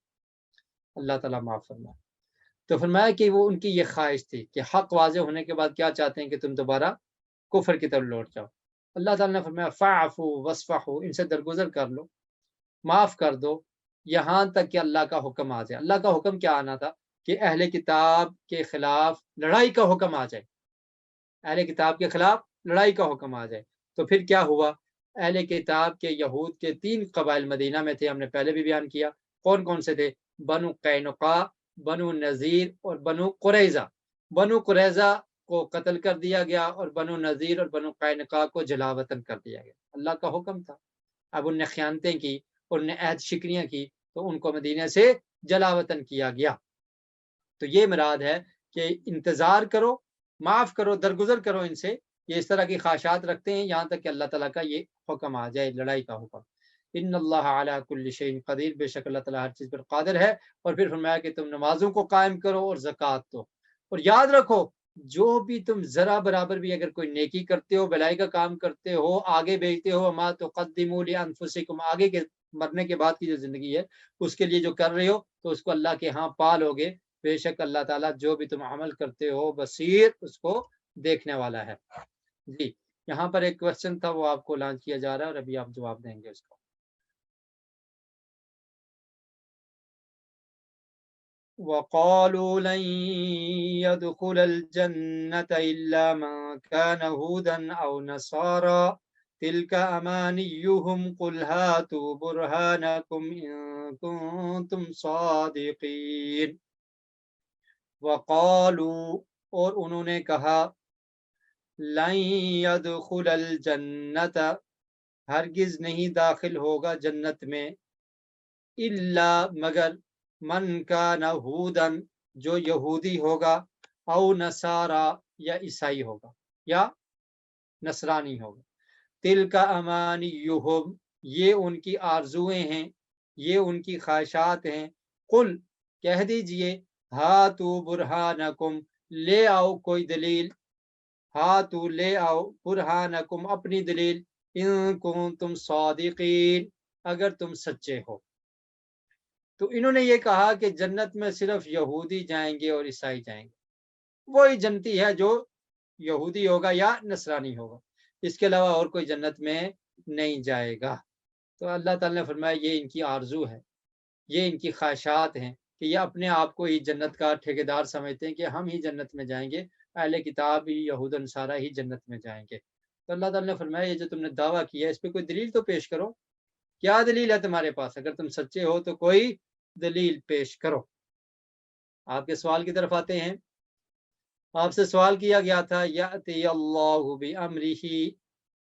اللہ تعالیٰ معاف فرمائے۔ تو فرمایا کہ وہ ان کی یہ خواہش تھی کہ حق واضح ہونے کے بعد کیا چاہتے ہیں کہ تم دوبارہ کفر کی طرف لوٹ جاؤ۔ اللہ تعالیٰ نے فرمایا فاعفوا واصفحوا، ان سے درگزر کر لو، معاف کر دو، یہاں تک کہ اللہ کا حکم آ جائے۔ اللہ کا حکم کیا آنا تھا کہ اہل کتاب کے خلاف لڑائی کا حکم آ جائے، اہل کتاب کے خلاف لڑائی کا حکم آ جائے۔ تو پھر کیا ہوا، اہل کتاب کے یہود کے 3 قبائل مدینہ میں تھے، ہم نے پہلے بھی بیان کیا کون کون سے تھے، بنو قینقاع، بنو نذیر اور بنو قریظہ۔ بنو قریظہ کو قتل کر دیا گیا اور بنو نذیر اور بنو قینقاع کو جلا وطن کر دیا گیا، اللہ کا حکم تھا۔ اب ان نے خیانتیں کی، ان نے عہد شکنیاں کی تو ان کو مدینہ سے جلا وطن کیا گیا۔ تو یہ مراد ہے کہ انتظار کرو، معاف کرو، درگزر کرو ان سے، یہ اس طرح کی خواہشات رکھتے ہیں یہاں تک کہ اللہ تعالیٰ کا یہ حکم آ جائے، لڑائی کا حکم۔ ان اللہ علی کل شیء قدیر، بے شک اللہ تعالیٰ ہر چیز پر قادر ہے۔ اور پھر فرمایا کہ تم نمازوں کو قائم کرو اور زکوٰۃ دو، اور یاد رکھو جو بھی تم ذرا برابر بھی اگر کوئی نیکی کرتے ہو، بھلائی کا کام کرتے ہو، آگے بھیجتے ہو، ما تقدموا لانفسکم، آگے کے مرنے کے بعد کی جو زندگی ہے اس کے لیے جو کر رہے ہو تو اس کو اللہ کے ہاں پالو گے، بے شک اللہ تعالیٰ جو بھی تم عمل کرتے ہو بصیر، اس کو دیکھنے والا ہے۔ جی یہاں پر ایک کوشچن تھا وہ آپ کو لانچ کیا جا رہا ہے اور ابھی آپ جواب دیں گے اس کو۔ وَقَالُوا لَن يَدْخُلَ الْجَنَّةَ إِلَّا مَن كَانَ هُودًا أَوْ نَصَارَىٰ تِلْكَ أَمَانِيُّهُمْ قُلْ هَاتُوا بُرْهَانَكُمْ إِن كُنتُمْ صَادِقِينَ۔ وَقَالُوا، اور انہوں نے کہا، لَن يَدْخُلَ الْجَنَّةَ، ہرگز نہیں داخل ہوگا جنت میں، الا مگر، من کان ہودن جو یہودی ہوگا، او نصارا یا عیسائی ہوگا یا نصرانی ہوگا، تلک امانیہم یہ ان کی آرزویں ہیں، یہ ان کی خواہشات ہیں، قل کہہ دیجئے، ہاتو برہانکم لے آؤ کوئی دلیل، ہاتو لے آؤ برہانکم اپنی دلیل، ان کنتم صادقین اگر تم سچے ہو۔ تو انہوں نے یہ کہا کہ جنت میں صرف یہودی جائیں گے اور عیسائی جائیں گے، وہی جنتی ہے جو یہودی ہوگا یا نصرانی ہوگا، اس کے علاوہ اور کوئی جنت میں نہیں جائے گا۔ تو اللہ تعالیٰ نے فرمایا یہ ان کی آرزو ہے، یہ ان کی خواہشات ہیں کہ یہ اپنے آپ کو ہی جنت کا ٹھیکیدار سمجھتے ہیں کہ ہم ہی جنت میں جائیں گے، اہل کتاب ہی یہود نصارہ ہی جنت میں جائیں گے۔ تو اللہ تعالیٰ نے فرمایا یہ جو تم نے دعویٰ کیا ہے اس پہ کوئی دلیل تو پیش کرو، کیا دلیل ہے تمہارے پاس، اگر تم سچے ہو تو کوئی دلیل پیش کرو۔ آپ کے سوال کی طرف آتے ہیں۔ آپ سے سوال کیا گیا تھا یأتی اللہ بامرہ،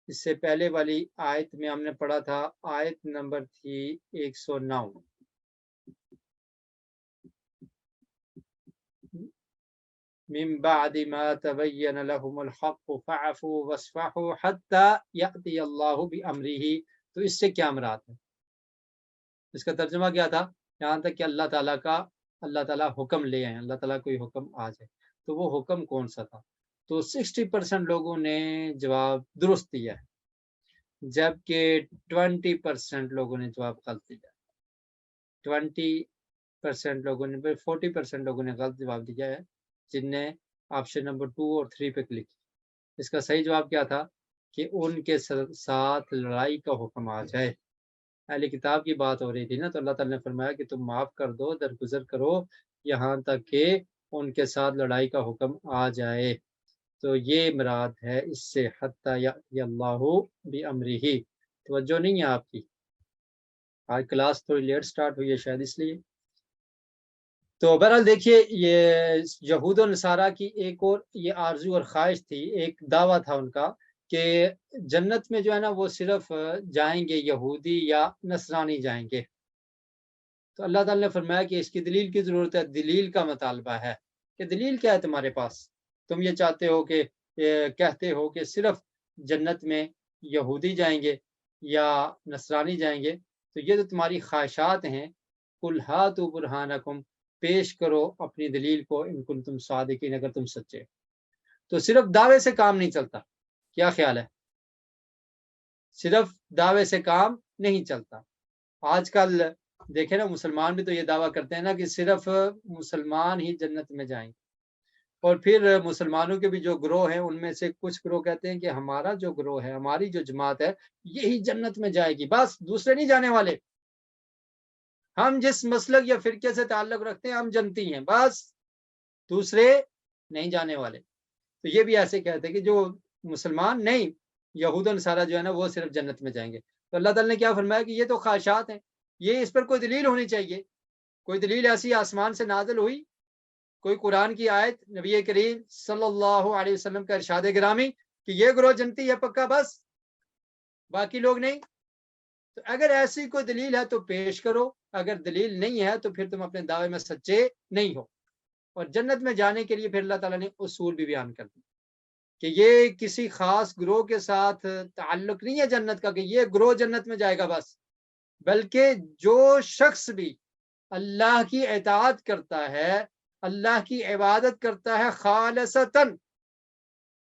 اس سے پہلے والی آیت میں ہم نے پڑھا تھا، آیت نمبر تھی 109، من بعد ما تبین لهم الحق فاعفوا واصفحوا حتی یأتی اللہ بامرہ۔ تو اس سے کیا مراد ہے، اس کا ترجمہ کیا تھا، یہاں تک کہ اللہ تعالیٰ حکم لے آئے، اللہ تعالیٰ کوئی حکم آ جائے۔ تو وہ حکم کون سا تھا؟ تو 60% لوگوں نے جواب درست دیا ہے، جبکہ 20% لوگوں نے جواب غلط دیا، 20% لوگوں نے 40% لوگوں نے غلط جواب دیا ہے، جن نے آپشن نمبر 2 اور 3 پہ کلک کیا۔ اس کا صحیح جواب کیا تھا کہ ان کے ساتھ لڑائی کا حکم آ جائے۔ اہل کتاب کی بات ہو رہی تھی نا، تو اللہ تعالیٰ نے فرمایا کہ تم معاف کر دو، درگزر کرو یہاں تک کہ ان کے ساتھ لڑائی کا حکم آ جائے۔ تو یہ مراد ہے اس سے حتی یأتی اللہ بامرہ۔ توجہ نہیں ہے آپ کی؟ آج کلاس تھوڑی لیٹ سٹارٹ ہوئی ہے شاید اس لیے۔ تو بہرحال دیکھیے، یہ یہود و نصارہ کی ایک اور یہ آرزو اور خواہش تھی، ایک دعویٰ تھا ان کا کہ جنت میں جو ہے نا وہ صرف جائیں گے یہودی یا نصرانی جائیں گے۔ تو اللہ تعالیٰ نے فرمایا کہ اس کی دلیل کی ضرورت ہے، دلیل کا مطالبہ ہے کہ دلیل کیا ہے تمہارے پاس؟ تم یہ چاہتے ہو کہ کہتے ہو کہ صرف جنت میں یہودی جائیں گے یا نصرانی جائیں گے، تو یہ تو تمہاری خواہشات ہیں۔ قل ہاتوا برہانکم، پیش کرو اپنی دلیل کو، ان کنتم صادقین، اگر تم سچے۔ تو صرف دعوے سے کام نہیں چلتا، کیا خیال ہے؟ صرف دعوے سے کام نہیں چلتا۔ آج کل دیکھیں نا، مسلمان بھی تو یہ دعویٰ کرتے ہیں نا کہ صرف مسلمان ہی جنت میں جائیں، اور پھر مسلمانوں کے بھی جو گروہ ہیں ان میں سے کچھ گروہ کہتے ہیں کہ ہمارا جو گروہ ہے، ہماری جو جماعت ہے، یہی جنت میں جائے گی، بس دوسرے نہیں جانے والے، ہم جس مسلک یا فرقے سے تعلق رکھتے ہیں ہم جنتی ہیں، بس دوسرے نہیں جانے والے۔ تو یہ بھی ایسے کہتے ہیں کہ جو مسلمان نہیں، یہود و نصارہ جو ہے نا وہ صرف جنت میں جائیں گے۔ تو اللہ تعالیٰ نے کیا فرمایا کہ یہ تو خواہشات ہیں، یہ اس پر کوئی دلیل ہونی چاہیے، کوئی دلیل ایسی آسمان سے نازل ہوئی، کوئی قرآن کی آیت، نبی کریم صلی اللہ علیہ وسلم کا ارشاد گرامی کہ یہ گروہ جنتی ہے پکا، بس باقی لوگ نہیں۔ تو اگر ایسی کوئی دلیل ہے تو پیش کرو، اگر دلیل نہیں ہے تو پھر تم اپنے دعوے میں سچے نہیں ہو۔ اور جنت میں جانے کے لیے پھر اللہ تعالیٰ نے اصول بھی بیان کر دی کہ یہ کسی خاص گروہ کے ساتھ تعلق نہیں ہے جنت کا کہ یہ گروہ جنت میں جائے گا بس، بلکہ جو شخص بھی اللہ کی اطاعت کرتا ہے، اللہ کی عبادت کرتا ہے خالصتاً،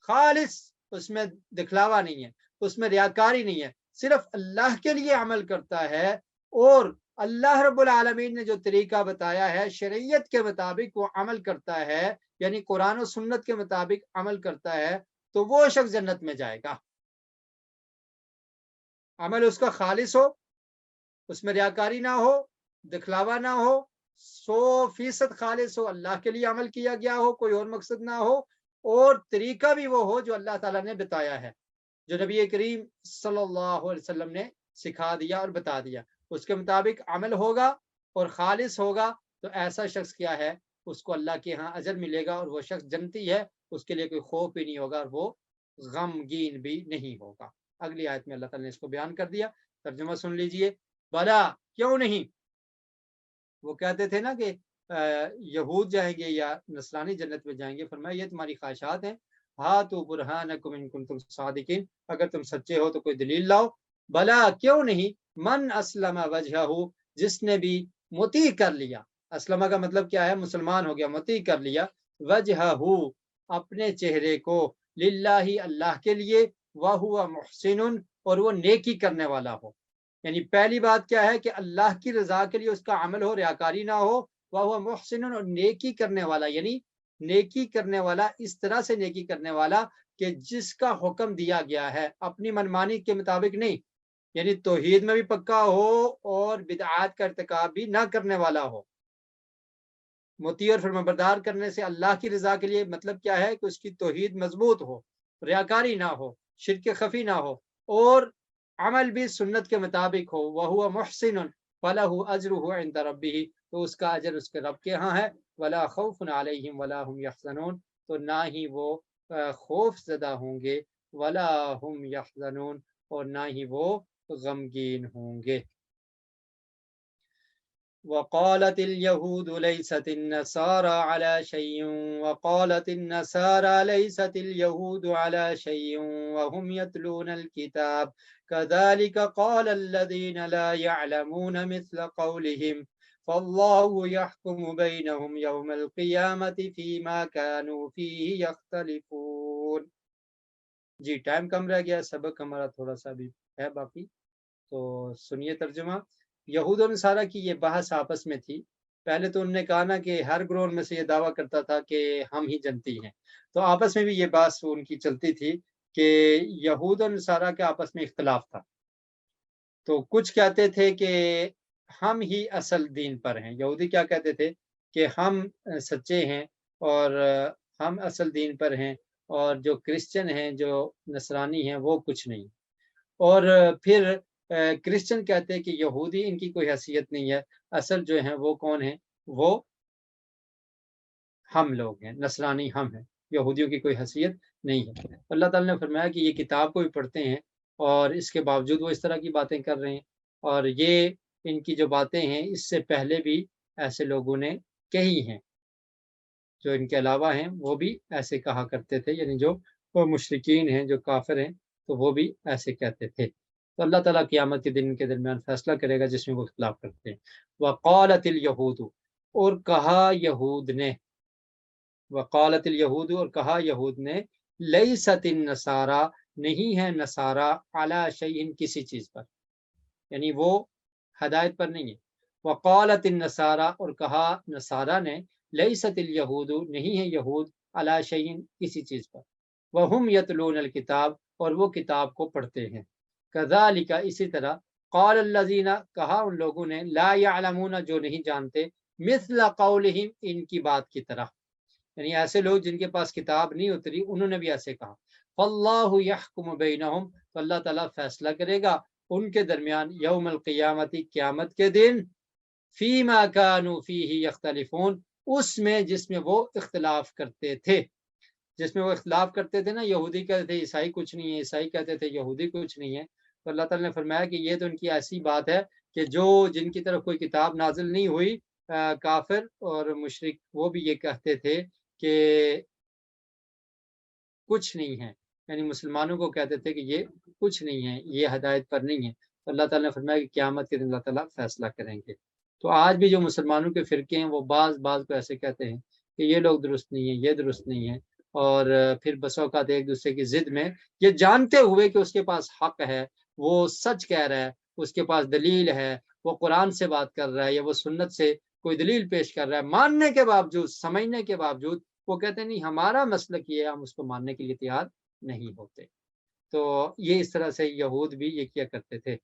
خالص، اس میں دکھلاوا نہیں ہے، اس میں ریاکاری نہیں ہے، صرف اللہ کے لیے عمل کرتا ہے، اور اللہ رب العالمین نے جو طریقہ بتایا ہے شریعت کے مطابق وہ عمل کرتا ہے، یعنی قرآن و سنت کے مطابق عمل کرتا ہے، تو وہ شخص جنت میں جائے گا۔ عمل اس کا خالص ہو، اس میں ریاکاری نہ ہو، دکھلاوا نہ ہو، 100% خالص ہو، اللہ کے لیے عمل کیا گیا ہو، کوئی اور مقصد نہ ہو، اور طریقہ بھی وہ ہو جو اللہ تعالیٰ نے بتایا ہے، جو نبی کریم صلی اللہ علیہ وسلم نے سکھا دیا اور بتا دیا، اس کے مطابق عمل ہوگا اور خالص ہوگا، تو ایسا شخص کیا ہے، اس کو اللہ کے ہاں اجر ملے گا، اور وہ شخص جنتی ہے، اس کے لیے کوئی خوف بھی نہیں ہوگا اور وہ غمگین بھی نہیں ہوگا۔ اگلی آیت میں اللہ تعالیٰ نے اس کو بیان کر دیا، ترجمہ سن لیجئے۔ بلا، کیوں نہیں؟ وہ کہتے تھے نا کہ یہود جائیں گے یا نصرانی جنت میں جائیں گے، فرمایا یہ تمہاری خواہشات ہیں، ہاتوا برہانکم ان کنتم صادقین، اگر تم سچے ہو تو کوئی دلیل لاؤ۔ بلا، کیوں نہیں؟ من اسلم وجہہ، جس نے بھی مطیع کر لیا، اسلمہ کا مطلب کیا ہے؟ مسلمان ہو گیا، مطیع کر لیا، وجہہ، اپنے چہرے کو، للہ، اللہ کے لیے، وہو محسن، اور وہ نیکی کرنے والا ہو۔ یعنی پہلی بات کیا ہے کہ اللہ کی رضا کے لیے اس کا عمل ہو، ریاکاری نہ ہو، وہ محسن، اور نیکی کرنے والا، یعنی نیکی کرنے والا اس طرح سے نیکی کرنے والا کہ جس کا حکم دیا گیا ہے، اپنی منمانی کے مطابق نہیں، یعنی توحید میں بھی پکا ہو اور بدعات کا ارتکاب بھی نہ کرنے والا ہو۔ مطیع اور فرمانبردار کرنے سے اللہ کی رضا کے لیے مطلب کیا ہے کہ اس کی توحید مضبوط ہو، ریاکاری نہ ہو، شرک خفی نہ ہو، اور عمل بھی سنت کے مطابق ہو، وَهُوَ مُحْسِنٌ فَلَهُ أَجْرُهُ عِنْدَ رَبِّهِ، تو اس کا اجر اس کے رب کے ہاں ہے، وَلَا خَوْفٌ عَلَيْهِمْ وَلَا هُمْ يَحْزَنُونَ، تو نہ ہی وہ خوف زدہ ہوں گے، وَلَا هُمْ يَحْزَنُونَ، اور نہ ہی وہ غمگین ہوں گے۔ وقالت اليهود ليست النصارى على شيء وقالت النصارى ليست اليهود على شيء وهم يتلون الكتاب كذلك قال الذين لا يعلمون مثل قولهم فاللہ یحکم بینہم یوم القیامت فیما کانوا فیہ یختلفون۔ جی ٹائم کم رہ گیا، سبق ہمارا تھوڑا سا بھی ہے باقی، تو سنیے ترجمہ۔ یہود و نصارہ کی یہ بحث آپس میں تھی۔ پہلے تو انہوں نے کہا نا کہ ہر گروہ میں سے یہ دعویٰ کرتا تھا کہ ہم ہی جنتی ہیں، تو آپس میں بھی یہ بحث ان کی چلتی تھی کہ یہود و نصارہ کے آپس میں اختلاف تھا۔ تو کچھ کہتے تھے کہ ہم ہی اصل دین پر ہیں، یہودی کیا کہتے تھے کہ ہم سچے ہیں اور ہم اصل دین پر ہیں، اور جو کرسچن ہیں، جو نصرانی ہیں، وہ کچھ نہیں۔ اور پھر کرسچن کہتے ہیں کہ یہودی ان کی کوئی حیثیت نہیں ہے، اصل جو ہیں وہ کون ہیں، وہ ہم لوگ ہیں، نصرانی ہم ہیں، یہودیوں کی کوئی حیثیت نہیں ہے۔ اللہ تعالیٰ نے فرمایا کہ یہ کتاب کو بھی پڑھتے ہیں اور اس کے باوجود وہ اس طرح کی باتیں کر رہے ہیں، اور یہ ان کی جو باتیں ہیں اس سے پہلے بھی ایسے لوگوں نے کہی ہیں، جو ان کے علاوہ ہیں وہ بھی ایسے کہا کرتے تھے، یعنی جو وہ مشرکین ہیں، جو کافر ہیں، تو وہ بھی ایسے کہتے تھے۔ تو اللہ تعالیٰ قیامت کے دن کے درمیان فیصلہ کرے گا جس میں وہ اختلاف کرتے ہیں۔ وقالت الیہود، اور کہا یہود نے، وقالت الیہود، اور کہا یہود نے، لیست النصارى، نہیں ہے نصارہ، علی شیء، کسی چیز پر، یعنی وہ ہدایت پر نہیں ہے۔ وقالت النصارى، اور کہا نصارہ نے، لیست الیہود، نہیں ہے یہود، علی شیء، کسی چیز پر، وہم یتلون الکتاب، اور وہ کتاب کو پڑھتے ہیں۔ کذالک، اسی طرح، قال الذین، کہا ان لوگوں نے، لا یعلمون، جو نہیں جانتے، مثل قولہم، ان کی بات کی طرح، یعنی ایسے لوگ جن کے پاس کتاب نہیں اتری، انہوں نے بھی ایسے کہا۔ فاللہ یحکم بینہم، تو اللہ تعالیٰ فیصلہ کرے گا ان کے درمیان، یوم القیامتی، قیامت کے دن، فیما کانوا فیہ یختلفون، اس میں جس میں وہ اختلاف کرتے تھے، جس میں وہ اختلاف کرتے تھے نا، یہودی کہتے تھے عیسائی کچھ نہیں ہے، عیسائی کہتے تھے یہودی کچھ نہیں ہے، تو اللہ تعالیٰ نے فرمایا کہ یہ تو ان کی ایسی بات ہے کہ جو جن کی طرف کوئی کتاب نازل نہیں ہوئی، کافر اور مشرک، وہ بھی یہ کہتے تھے کہ کچھ نہیں ہے، یعنی مسلمانوں کو کہتے تھے کہ یہ کچھ نہیں ہے، یہ ہدایت پر نہیں ہے۔ تو اللہ تعالیٰ نے فرمایا کہ قیامت کے دن اللہ تعالیٰ فیصلہ کریں گے۔ تو آج بھی جو مسلمانوں کے فرقے ہیں وہ بعض کو ایسے کہتے ہیں کہ یہ لوگ درست نہیں ہیں، یہ درست نہیں ہے، اور پھر بس اوقات ایک دوسرے کی ضد میں، یہ جانتے ہوئے کہ اس کے پاس حق ہے، وہ سچ کہہ رہا ہے، اس کے پاس دلیل ہے، وہ قرآن سے بات کر رہا ہے یا وہ سنت سے کوئی دلیل پیش کر رہا ہے، ماننے کے باوجود، سمجھنے کے باوجود وہ کہتے ہیں نہیں ہمارا مسلک یہ ہے، ہم اس کو ماننے کے لیے تیار نہیں ہوتے۔ تو یہ اس طرح سے یہود بھی یہ کیا کرتے تھے۔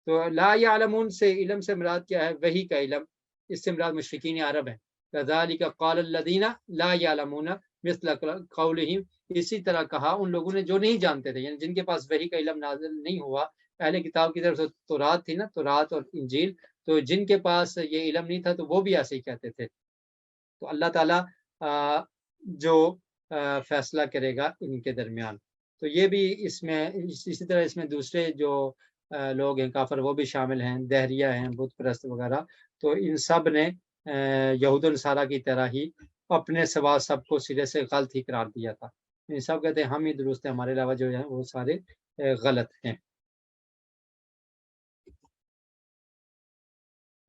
تو لا یعلمون سے علم سے مراد کیا ہے؟ وحی کا علم، اس سے مراد مشرکین عرب ہے۔ کذالک قال الذین لا یعلمون مثل قولہم، اسی طرح کہا ان لوگوں نے جو نہیں جانتے تھے، یعنی جن کے پاس وحی کا علم نازل نہیں ہوا، اہل کتاب کی طرف سے تورات تھی نا، تورات اور انجیل، تو جن کے پاس یہ علم نہیں تھا تو وہ بھی ایسے ہی کہتے تھے۔ تو اللہ تعالیٰ جو فیصلہ کرے گا ان کے درمیان۔ تو یہ بھی اس میں اسی طرح اس میں دوسرے جو لوگ ہیں کافر، وہ بھی شامل ہیں، دہریہ ہیں، بت پرست وغیرہ، تو ان سب نے یہود و نصارہ کی طرح ہی اپنے سوا سب کو سرے سے غلط ہی قرار دیا تھا، ان سب کہتے ہیں ہم ہی درست ہیں، ہمارے علاوہ جو ہیں وہ سارے غلط ہیں۔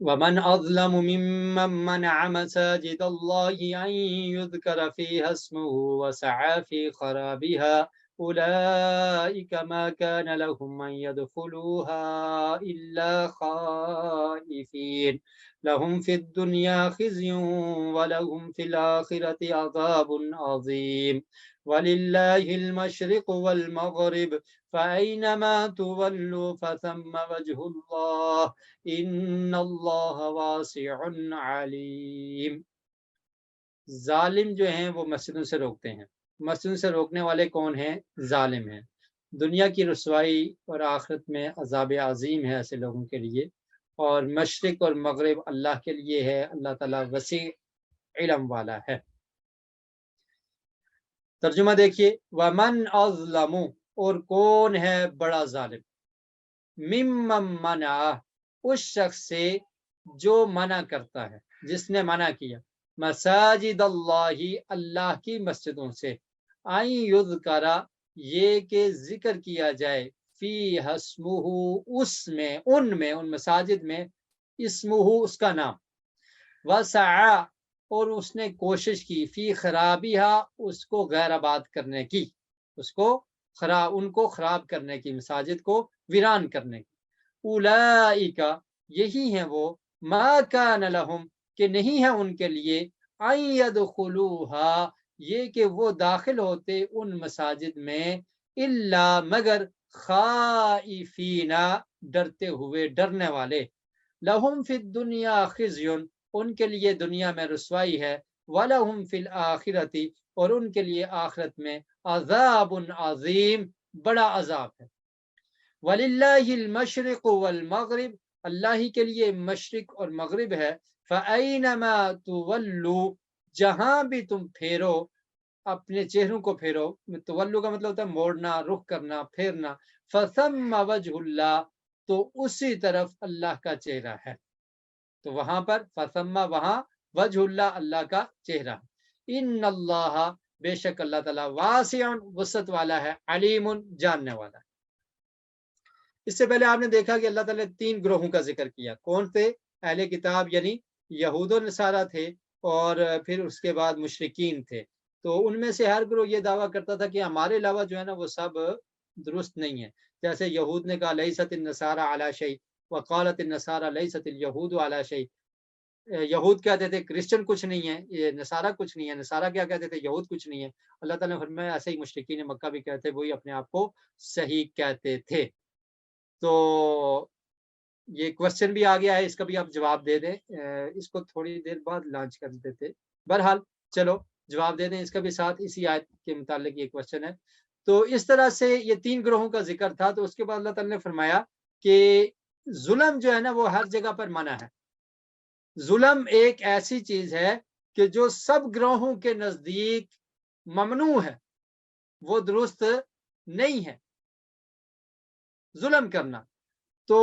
ومن أظلم ممن منع مساجد الله أن يذكر فيها اسمه وسعى في خرابها أولئك ما كان لهم أن يدخلوها إلا خائفين لهم في الدنيا خزي ولهم في الآخرة عذاب عظيم ولله المشرق والمغرب فأينما تولوا فثم وجه الله ان اللہ واسع علیم۔ ظالم جو ہیں وہ مسجدوں سے روکتے ہیں، مسجدوں سے روکنے والے کون ہیں؟ ظالم ہیں۔ دنیا کی رسوائی اور آخرت میں عذاب عظیم ہے ایسے لوگوں کے لیے، اور مشرق اور مغرب اللہ کے لیے ہے، اللہ تعالیٰ وسیع علم والا ہے۔ ترجمہ دیکھیے، ومن اظلم، اور کون ہے بڑا ظالم، ممن منع، اس شخص سے جو منع کرتا ہے، جس نے منع کیا، مساجد اللہ، اللہ کی مسجدوں سے، ان یذکر، یہ کہ ذکر کیا جائے، فی اسمہ، اس میں، ان مساجد میں، اسمہ، اس کا نام، وسعى اور اس نے کوشش کی فی خرابیہا اس کو غیر آباد کرنے کی، اس کو ان کو خراب کرنے کی، مساجد کو ویران کرنے کی۔ اولئک یہی ہیں وہ، ما کان لہم کہ نہیں ہے ان کے لیے، ان یدخلوہا یہ کہ وہ داخل ہوتے ان مساجد میں، الا مگر خائفین ڈرتے ہوئے، ڈرنے والے، لہم فی الدنیا خزی ان کے لیے دنیا میں رسوائی ہے، وَلَهُمْ فِي الْآخِرَةِ اور ان کے لیے آخرت میں عذاب عظیم بڑا عذاب ہے۔ وَلِلَّهِ الْمَشْرِقُ وَالْمَغْرِبُ اللہ ہی کے لیے مشرق اور مغرب ہے، فَأَيْنَمَا تُوَلُّوا جہاں بھی تم پھیرو، اپنے چہروں کو پھیرو، تولو کا مطلب ہوتا ہے موڑنا، رخ کرنا، پھیرنا، فَثَمَّ وَجْهُ اللَّهِ تو اسی طرف اللہ کا چہرہ ہے، تو وہاں پر فَثَمَّ وہاں وجہ اللہ اللہ کا چہرہ، ان اللہ بے شک اللہ تعالیٰ واسع وسعت والا ہے، علیم جاننے والا ہے۔ اس سے پہلے آپ نے دیکھا کہ اللہ تعالیٰ نے 3 گروہوں کا ذکر کیا، کون تھے؟ اہل کتاب یعنی یہود و نصارہ تھے، اور پھر اس کے بعد مشرکین تھے۔ تو ان میں سے ہر گروہ یہ دعویٰ کرتا تھا کہ ہمارے علاوہ جو ہے نا وہ سب درست نہیں ہے، جیسے یہود نے کہا لیست النصارى علی شیء وقالت النصارى لیست الیہود علی شیء، یہود کہتے تھے کرسچن کچھ نہیں ہے، یہ نصارہ کچھ نہیں ہے، نصارہ کیا کہتے تھے؟ یہود کچھ نہیں ہے۔ اللہ تعالیٰ نے فرمایا ایسے ہی مشرکین مکہ بھی کہتے، وہی اپنے آپ کو صحیح کہتے تھے۔ تو یہ کوشچن بھی آ گیا ہے، اس کا بھی آپ جواب دے دیں، اس کو تھوڑی دیر بعد لانچ کر دیتے، بہرحال چلو جواب دے دیں اس کا بھی، ساتھ اسی آیت کے متعلق یہ کوشچن ہے۔ تو اس طرح سے یہ 3 گروہوں کا ذکر تھا، تو اس کے بعد اللہ تعالیٰ نے فرمایا کہ ظلم جو ہے نا وہ ہر جگہ پر منع ہے۔ ظلم ایک ایسی چیز ہے کہ جو سب گروہوں کے نزدیک ممنوع ہے، وہ درست نہیں ہے ظلم کرنا۔ تو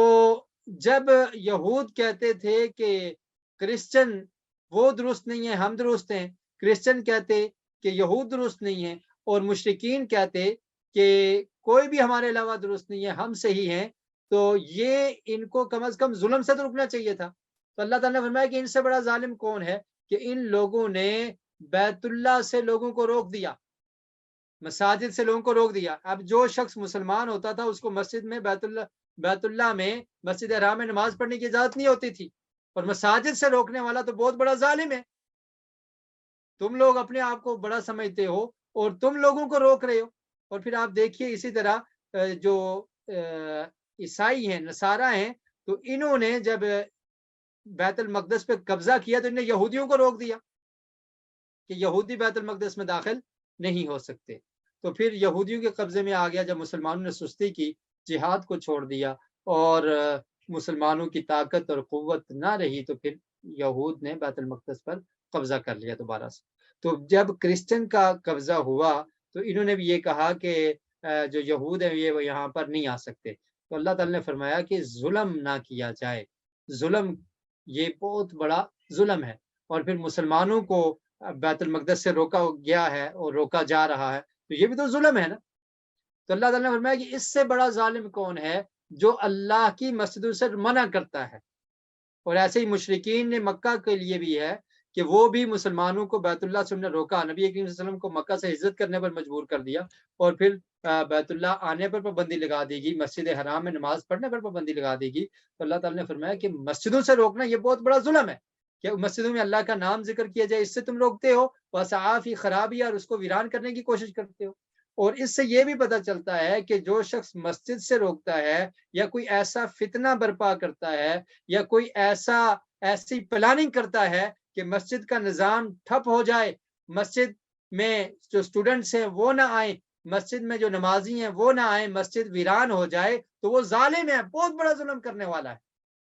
جب یہود کہتے تھے کہ کرسچن وہ درست نہیں ہے، ہم درست ہیں، کرسچن کہتے کہ یہود درست نہیں ہیں، اور مشرکین کہتے کہ کوئی بھی ہمارے علاوہ درست نہیں ہے، ہم صحیح ہیں، تو یہ ان کو کم از کم ظلم سے تو رکنا چاہیے تھا۔ تو اللہ تعالیٰ نے فرمایا کہ ان سے بڑا ظالم کون ہے کہ ان لوگوں نے بیت اللہ سے لوگوں کو روک دیا، مساجد سے لوگوں کو روک دیا۔ اب جو شخص مسلمان ہوتا تھا اس کو مسجد میں بیت اللہ میں مسجد حرام میں نماز پڑھنے کی اجازت نہیں ہوتی تھی، اور مساجد سے روکنے والا تو بہت بڑا ظالم ہے۔ تم لوگ اپنے آپ کو بڑا سمجھتے ہو اور تم لوگوں کو روک رہے ہو۔ اور پھر آپ دیکھیے اسی طرح جو عیسائی ہیں، نصارہ ہیں، تو انہوں نے جب بیت المقدس پہ قبضہ کیا تو انہوں نے یہودیوں کو روک دیا کہ یہودی بیت المقدس میں داخل نہیں ہو سکتے۔ تو پھر یہودیوں کے قبضے میں آ گیا جب مسلمانوں نے سستی کی، جہاد کو چھوڑ دیا، اور مسلمانوں کی طاقت اور قوت نہ رہی، تو پھر یہود نے بیت المقدس پر قبضہ کر لیا دوبارہ سے۔ تو جب کرسچن کا قبضہ ہوا تو انہوں نے بھی یہ کہا کہ جو یہود ہیں یہ یہاں پر نہیں آ سکتے۔ تو اللہ تعالیٰ نے فرمایا کہ ظلم نہ کیا جائے، ظلم یہ بہت بڑا ظلم ہے، اور پھر مسلمانوں کو بیت المقدس سے روکا گیا ہے اور روکا جا رہا ہے، تو یہ بھی تو ظلم ہے نا۔ تو اللہ تعالیٰ نے فرمایا کہ اس سے بڑا ظالم کون ہے جو اللہ کی مسجدوں سے منع کرتا ہے۔ اور ایسے ہی مشرکین نے مکہ کے لیے بھی ہے کہ وہ بھی مسلمانوں کو بیت اللہ سے انہوں نے روکا، نبی کریم صلی اللہ علیہ وسلم کو مکہ سے ہجرت کرنے پر مجبور کر دیا، اور پھر بیت اللہ آنے پر پابندی لگا دی گئی، مسجد حرام میں نماز پڑھنے پر پابندی لگا دی گئی۔ تو اللہ تعالیٰ نے فرمایا کہ مسجدوں سے روکنا یہ بہت بڑا ظلم ہے کہ مسجدوں میں اللہ کا نام ذکر کیا جائے، اس سے تم روکتے ہو، وَسَعَىٰ خرابی اور اس کو ویران کرنے کی کوشش کرتے ہو۔ اور اس سے یہ بھی پتہ چلتا ہے کہ جو شخص مسجد سے روکتا ہے، یا کوئی ایسا فتنہ برپا کرتا ہے، یا کوئی ایسی پلاننگ کرتا ہے کہ مسجد کا نظام ٹھپ ہو جائے، مسجد میں جو اسٹوڈنٹس ہیں وہ نہ آئیں، مسجد میں جو نمازی ہیں وہ نہ آئیں، مسجد ویران ہو جائے، تو وہ ظالم ہے، بہت بڑا ظلم کرنے والا ہے،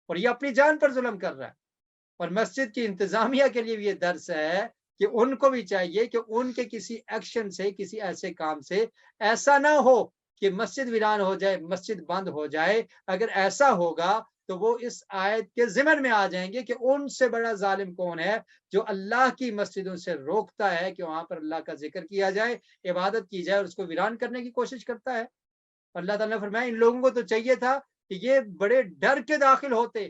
اور یہ اپنی جان پر ظلم کر رہا ہے۔ اور مسجد کی انتظامیہ کے لیے بھی یہ درس ہے کہ ان کو بھی چاہیے کہ ان کے کسی ایکشن سے، کسی ایسے کام سے ایسا نہ ہو کہ مسجد ویران ہو جائے، مسجد بند ہو جائے۔ اگر ایسا ہوگا تو وہ اس آیت کے ضمن میں آ جائیں گے کہ ان سے بڑا ظالم کون ہے جو اللہ کی مسجدوں سے روکتا ہے کہ وہاں پر اللہ کا ذکر کیا جائے، عبادت کی جائے، اور اس کو ویران کرنے کی کوشش کرتا ہے۔ اللہ تعالیٰ نے فرمایا ان لوگوں کو تو چاہیے تھا کہ یہ بڑے ڈر کے داخل ہوتے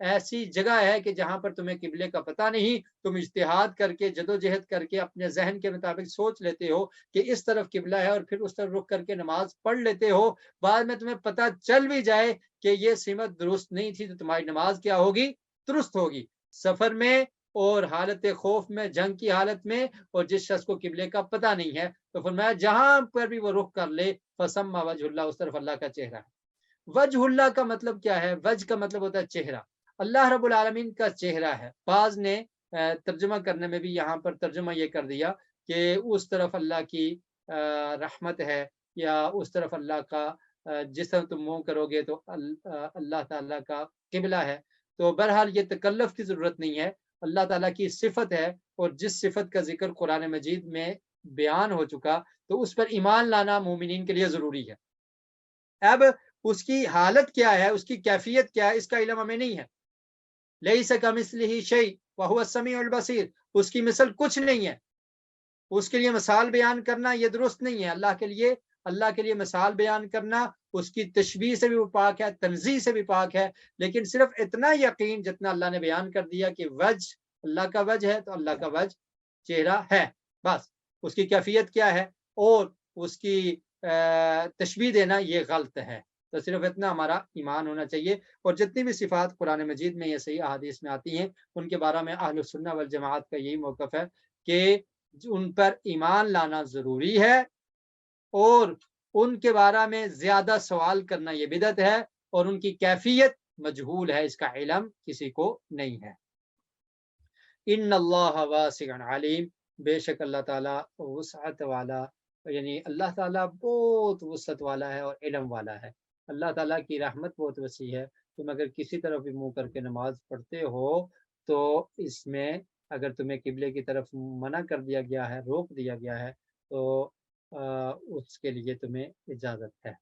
ایسی جگہ ہے کہ جہاں پر تمہیں قبلے کا پتہ نہیں، تم اجتہاد کر کے جدوجہد کر کے اپنے ذہن کے مطابق سوچ لیتے ہو کہ اس طرف قبلہ ہے اور پھر اس طرف رخ کر کے نماز پڑھ لیتے ہو، بعد میں تمہیں پتہ چل بھی جائے کہ یہ سمت درست نہیں تھی تو تمہاری نماز کیا ہوگی؟ درست ہوگی۔ سفر میں اور حالت خوف میں، جنگ کی حالت میں، اور جس شخص کو قبلے کا پتہ نہیں ہے تو فرمایا جہاں پر بھی وہ رخ کر لے فسمّ وجہ اللہ، اس طرف اللہ کا چہرہ ہے۔ وجہ اللہ کا مطلب کیا ہے؟ وجہ کا مطلب ہوتا ہے چہرہ، اللہ رب العالمین کا چہرہ ہے۔ بعض نے ترجمہ کرنے میں بھی یہاں پر ترجمہ یہ کر دیا کہ اس طرف اللہ کی رحمت ہے، یا اس طرف اللہ کا جس طرح تم منہ کرو گے تو اللہ تعالیٰ کا قبلہ ہے۔ تو بہرحال یہ تکلف کی ضرورت نہیں ہے، اللہ تعالیٰ کی صفت ہے، اور جس صفت کا ذکر قرآن مجید میں بیان ہو چکا تو اس پر ایمان لانا مومنین کے لیے ضروری ہے۔ اب اس کی حالت کیا ہے، اس کی کیفیت کیا ہے، اس کا علم ہمیں نہیں ہے۔ لیس کمثلہ شیء وہو السمیع البصیر، اس کی مثل کچھ نہیں ہے، اس کے لیے مثال بیان کرنا یہ درست نہیں ہے۔ اللہ کے لیے مثال بیان کرنا اس کی تشبیہ سے بھی وہ پاک ہے، تنزیہ سے بھی پاک ہے، لیکن صرف اتنا یقین جتنا اللہ نے بیان کر دیا کہ وجہ اللہ کا وجہ ہے تو اللہ کا وجہ چہرہ ہے، بس اس کی کیفیت کیا ہے اور اس کی تشبیہ دینا یہ غلط ہے۔ تو صرف اتنا ہمارا ایمان ہونا چاہیے، اور جتنی بھی صفات قرآن مجید میں یا صحیح احادیث میں آتی ہیں ان کے بارے میں اہل السنہ والجماعت کا یہی موقف ہے کہ ان پر ایمان لانا ضروری ہے، اور ان کے بارے میں زیادہ سوال کرنا یہ بدعت ہے، اور ان کی کیفیت مجہول ہے، اس کا علم کسی کو نہیں ہے۔ ان اللہ واسع علیم، بے شک اللہ تعالیٰ وسعت والا، یعنی اللہ تعالیٰ بہت وسعت والا ہے اور علم والا ہے۔ اللہ تعالیٰ کی رحمت بہت وسیع ہے۔ تم اگر کسی طرف بھی منہ کر کے نماز پڑھتے ہو تو اس میں اگر تمہیں قبلے کی طرف منع کر دیا گیا ہے، روک دیا گیا ہے، تو اس کے لیے تمہیں اجازت ہے۔